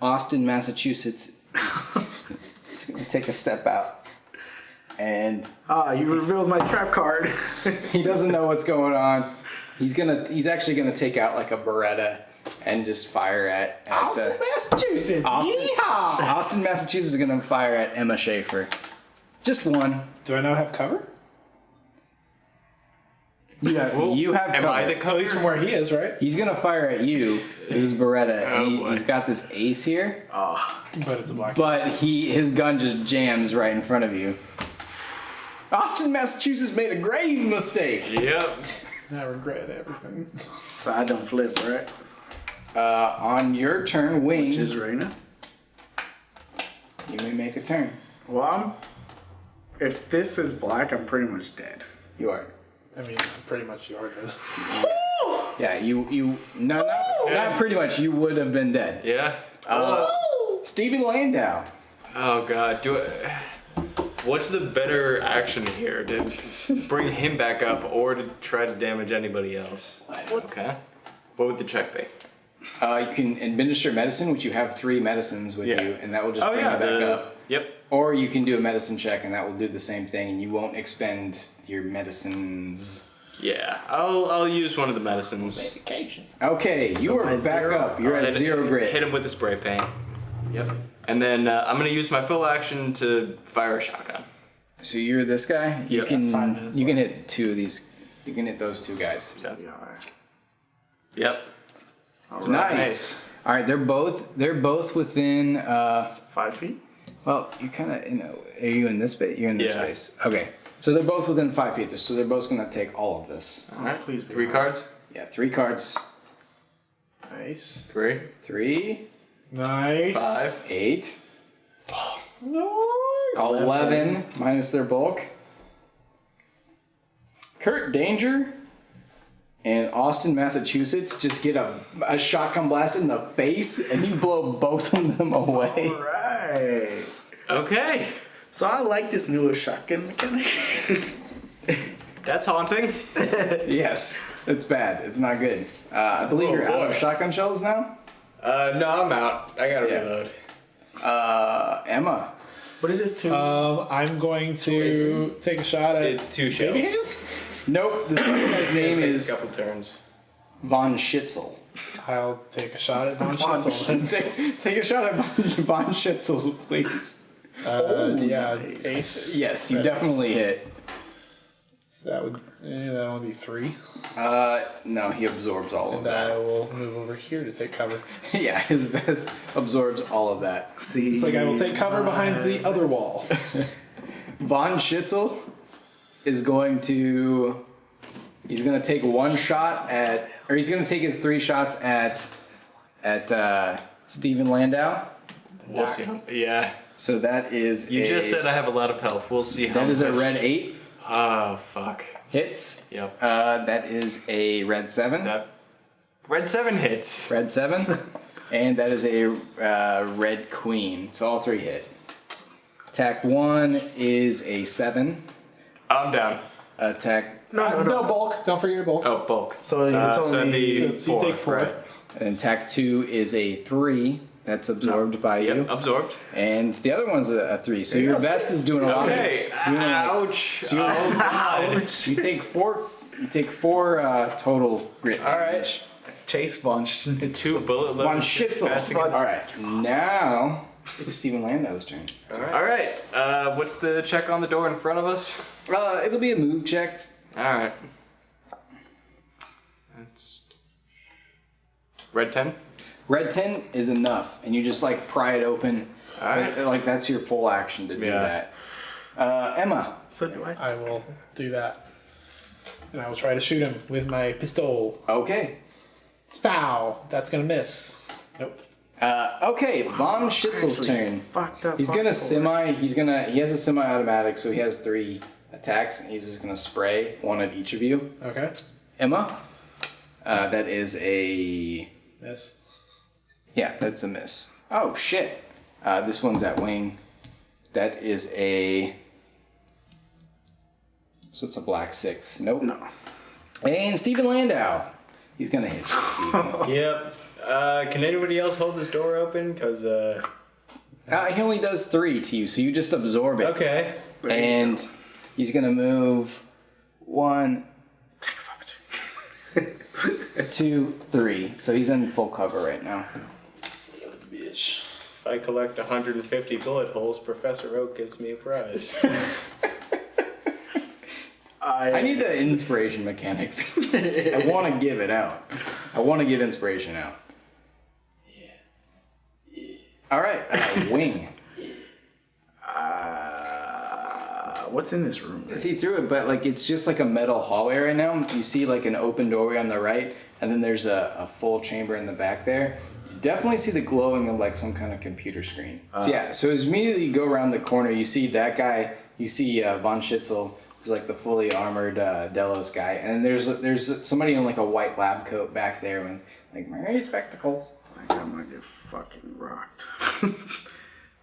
Austin, Massachusetts, is going to take a step out. And You revealed my trap card. he doesn't know what's going on. He's actually gonna take out like a Beretta and just fire at Austin, Massachusetts. Austin, Yeehaw! Austin, Massachusetts is gonna fire at Emma Schaefer. Just one. Do I not have cover? You have Am cover. I the At least from cover? where he is, right? He's gonna fire at you with his Beretta, Oh, and boy. he's got this ace here, But it's a black. but his gun just jams right in front of you. Austin, Massachusetts made a grave mistake. Yep. I regret everything. So I don't flip, right? On your turn, Wing, Which is Raina. you may make a turn. Well, if this is black, I'm pretty much dead. You are. I mean, pretty much you are dead. Yeah, not pretty much. You would have been dead. Yeah. Stephen Landau. Oh god. What's the better action here? To bring him back up or to try to damage anybody else? Okay. What would the check be? You can administer medicine, which you have 3 medicines with Yeah. you, and that will just Oh bring yeah. you back up. Yep. Or you can do a medicine check, and that will do the same thing, and you won't expend your medicines. Yeah. I'll use one of the medicines. Okay, you are by back 0. up. You're at Hit- 0 grit. Hit him with the spray paint. Yep. And then I'm gonna use my full action to fire a shotgun. So you're this guy. You Yep. 5 can minutes you can hit 2 of these. You can hit those 2 guys. Sounds Yeah, alright. Yep. Nice. All right, they're both within. 5 feet? Well, you kind of Are you in this space? You're in this Yeah. space. Okay, so they're both within 5 feet. So they're both gonna take all of this. All right. Please be 3 right. cards. Yeah, 3 cards. Nice. 3. 3, Nice. 5. 8, Nice. 11 minus their bulk. Kurt Danger and Austin, Massachusetts just get a shotgun blast in the face, and you blow both of them away. Alright. Okay. So I like this newer shotgun mechanic. That's haunting. Yes, it's bad. It's not good. I believe Oh, you're out of boy. shotgun shells now. No, I'm out. I gotta Yeah. reload. Emma. What is it? 2? I'm going to take a shot at It's 2 shells. baby hands. Nope. This guy's name Take is a couple turns. Von Schitzel. I'll take a shot at Von Schitzel. Take a shot at Von Schitzel, please. Yeah, ace. Yes, you definitely hit. So that'll only be 3. No, he absorbs all of And that. I will move over here to take cover. Yeah, his vest absorbs all of that. See. It's like I will take cover behind the other wall. Von Schitzel is going to. He's going to take 1 shot at. Or he's going to take his 3 shots at Stephen Landau. We'll see. Yeah. So that is. You just said I have a lot of health. We'll see how That is a much- red 8. Oh, fuck. Hits. Yep. That is a red 7. That red 7 hits. Red 7. And that is a red queen. So all 3 hit. Attack 1 is a 7. I'm down. Attack. No bulk. Don't forget your bulk. Oh, bulk. So it's so only. it'd be So you take 4. right? And attack 2 is a 3. That's absorbed by you. Yep, absorbed. And the other one's a 3. So your vest is doing a lot. Okay. Ouch. Oh, God. You take 4. You take 4 total grit. All right. damage. Chase Von 2 bullet Von loads. Schitzel. All right. Now it is Stephen Landau's turn. All right. What's the check on the door in front of us? It'll be a move check. All right. That's red 10. Red 10 is enough, and you just like pry it open. All right. Like that's your full action to do Yeah. that. Emma. So do I. I will do that. And I will try to shoot him with my pistol. Okay. Pow! That's gonna miss. Nope. Okay. Von Schitzel's turn. Fucked up. He has a semi-automatic, so he has 3 attacks, and he's just gonna spray 1 at each of you. Okay. Emma. That is a. Miss. Yeah, that's a miss. Oh shit. This one's at wing. That is a. So it's a black 6. Nope. No. And Stephen Landau. He's gonna hit you, Stephen. Yep. Can anybody else hold this door open? Cause He only does 3 to you, so you just absorb it. okay. And he's gonna move 1, 2, 3. So he's in full cover right now. Bitch. I collect 150 bullet holes, Professor Oak gives me a prize. I need the inspiration mechanic. I want to give it out. I want to give inspiration out. Yeah. All right, wing. What's in this room? See through it, but like it's just like a metal hallway right now. You see like an open doorway on the right, and then there's a full chamber in the back there. You definitely see the glowing of like some kind of computer screen. So as immediately you go around the corner, you see that guy. You see von Schitzel, who's like the fully armored Delos guy, and there's somebody in like a white lab coat back there with like my spectacles. Like I'm gonna get fucking rocked.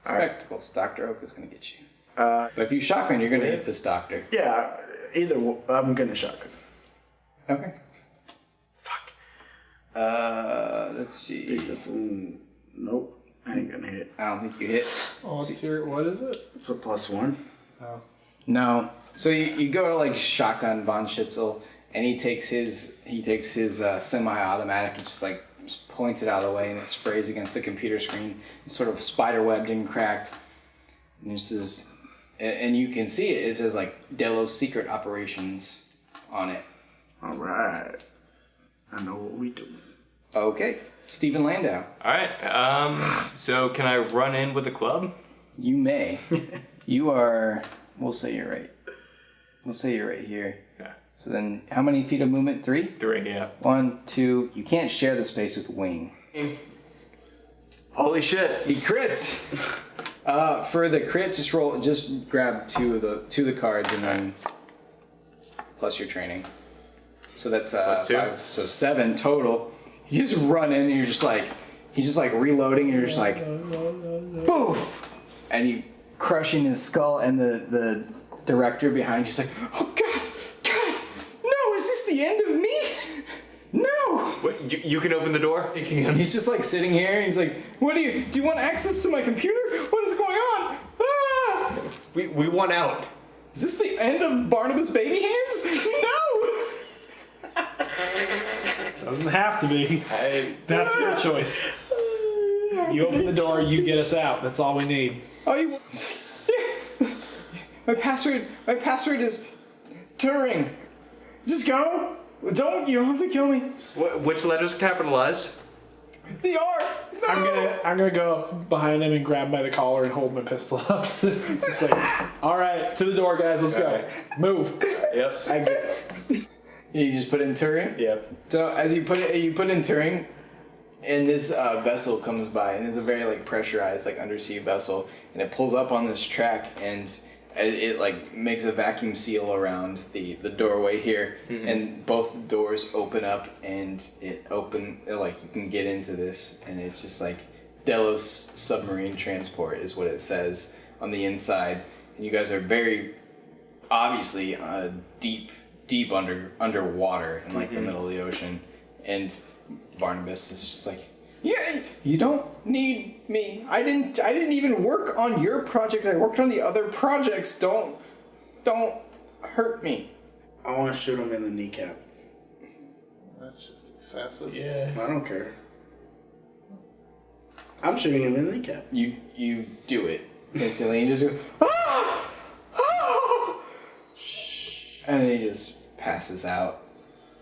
Spectacles. Dr. Oak is gonna get you. But if you shotgun, you're gonna hit this doctor. Yeah, I'm gonna shotgun. Okay. Fuck. Let's see. Nope, I ain't gonna hit. I don't think you hit. Oh, what is it? It's a +1. Oh. No. So you go to like shotgun von Schitzel, and he takes his semi-automatic and just points it out of the way, and it sprays against the computer screen. It's sort of spider-webbed and cracked. And this is, and you can see it. It says like Delos Secret Operations on it. All right, I know what we do. Okay, Stephen Landau. All right. So can I run in with the club? You may. You are. We'll say you're right. We'll say you're right here. Yeah. So then, how many feet of movement? 3? 3. Yeah. 1, 2. You can't share the space with Wing. Holy shit! He crits. For the crit, just grab two of the cards and then plus your training. So that's Plus 2. 5, so 7 total. You just run in and he's just like reloading and you're just like boof, and you crushing his skull, and the director behind you's like, oh god, no, is this the end of me? No. What, you can open the door? He's just like sitting here and he's like, do you want access to my computer? What is going on? Ah! We want out. Is this the end of Barnabas Baby Hands? No! Doesn't have to be. That's your choice. You open the door, you get us out. That's all we need. Oh, you? Yeah. My password is Turing. Just go. You don't have to kill me. Which letter's capitalized? The R. No. I'm gonna go up behind him and grab him by the collar and hold my pistol up. Just like, all right, to the door, guys. Let's go. Move. Yep. I get. You just put in Turing. Yep. So as you put in Turing, and this vessel comes by, and it's a very pressurized undersea vessel, and it pulls up on this track, and it makes a vacuum seal around the doorway here, and both doors open up, and you can get into this, and it's just Delos submarine transport is what it says on the inside, and you guys are very obviously deep underwater in the middle of the ocean, and Barnabas is just yeah, you don't need me. I didn't even work on your project. I worked on the other projects. Don't hurt me. I want to shoot him in the kneecap. That's just excessive. Yeah. I don't care. I'm shooting him in the kneecap. You do it instantly and just go, ah! Ah! And then he just passes out.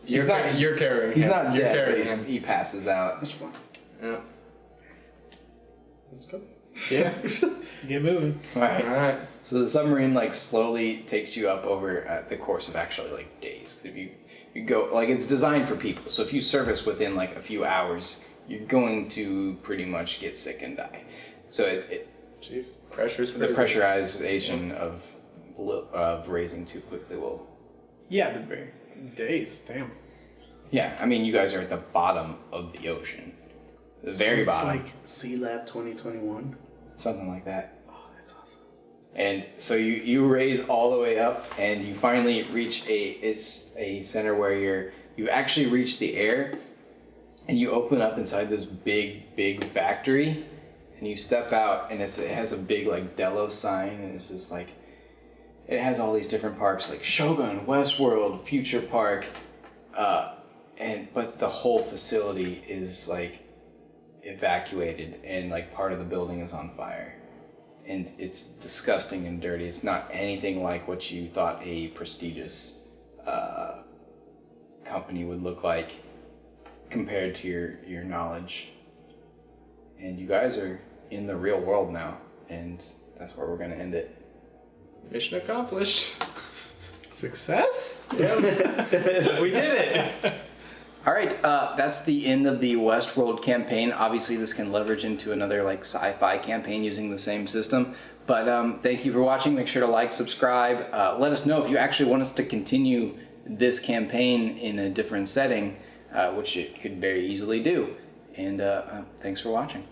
You're carrying He's him. not You're dead, carrying but him. he passes out. That's fine. Yeah. Let's go. Yeah. Get moving. Right. Alright. So the submarine slowly takes you up over the course of actually days. 'Cause if you go it's designed for people. So if you service within a few hours, you're going to pretty much get sick and die. So Jeez. Pressure's the crazy. pressurization of raising too quickly will. Yeah, days. Damn. Yeah, I mean you guys are at the bottom of the ocean, the very bottom. It's like Sea Lab 2021. Something like that. Oh, that's awesome. And so you raise all the way up, and you finally reach a center where you actually reach the air, and you open up inside this big factory, and you step out, and it has a big Delos sign, and it's just it has all these different parks Shogun, WESTWORLD, Future Park, but the whole facility is evacuated and like part of the building is on fire. And it's disgusting and dirty. It's not anything like what you thought a prestigious company would look like compared to your knowledge. And you guys are in the real world now, and that's where we're going to end it. Mission accomplished. Success? We did it. All right, that's the end of the Westworld campaign. Obviously, this can leverage into another like sci-fi campaign using the same system. But thank you for watching. Make sure to like, subscribe. Let us know if you actually want us to continue this campaign in a different setting, which it could very easily do. And thanks for watching.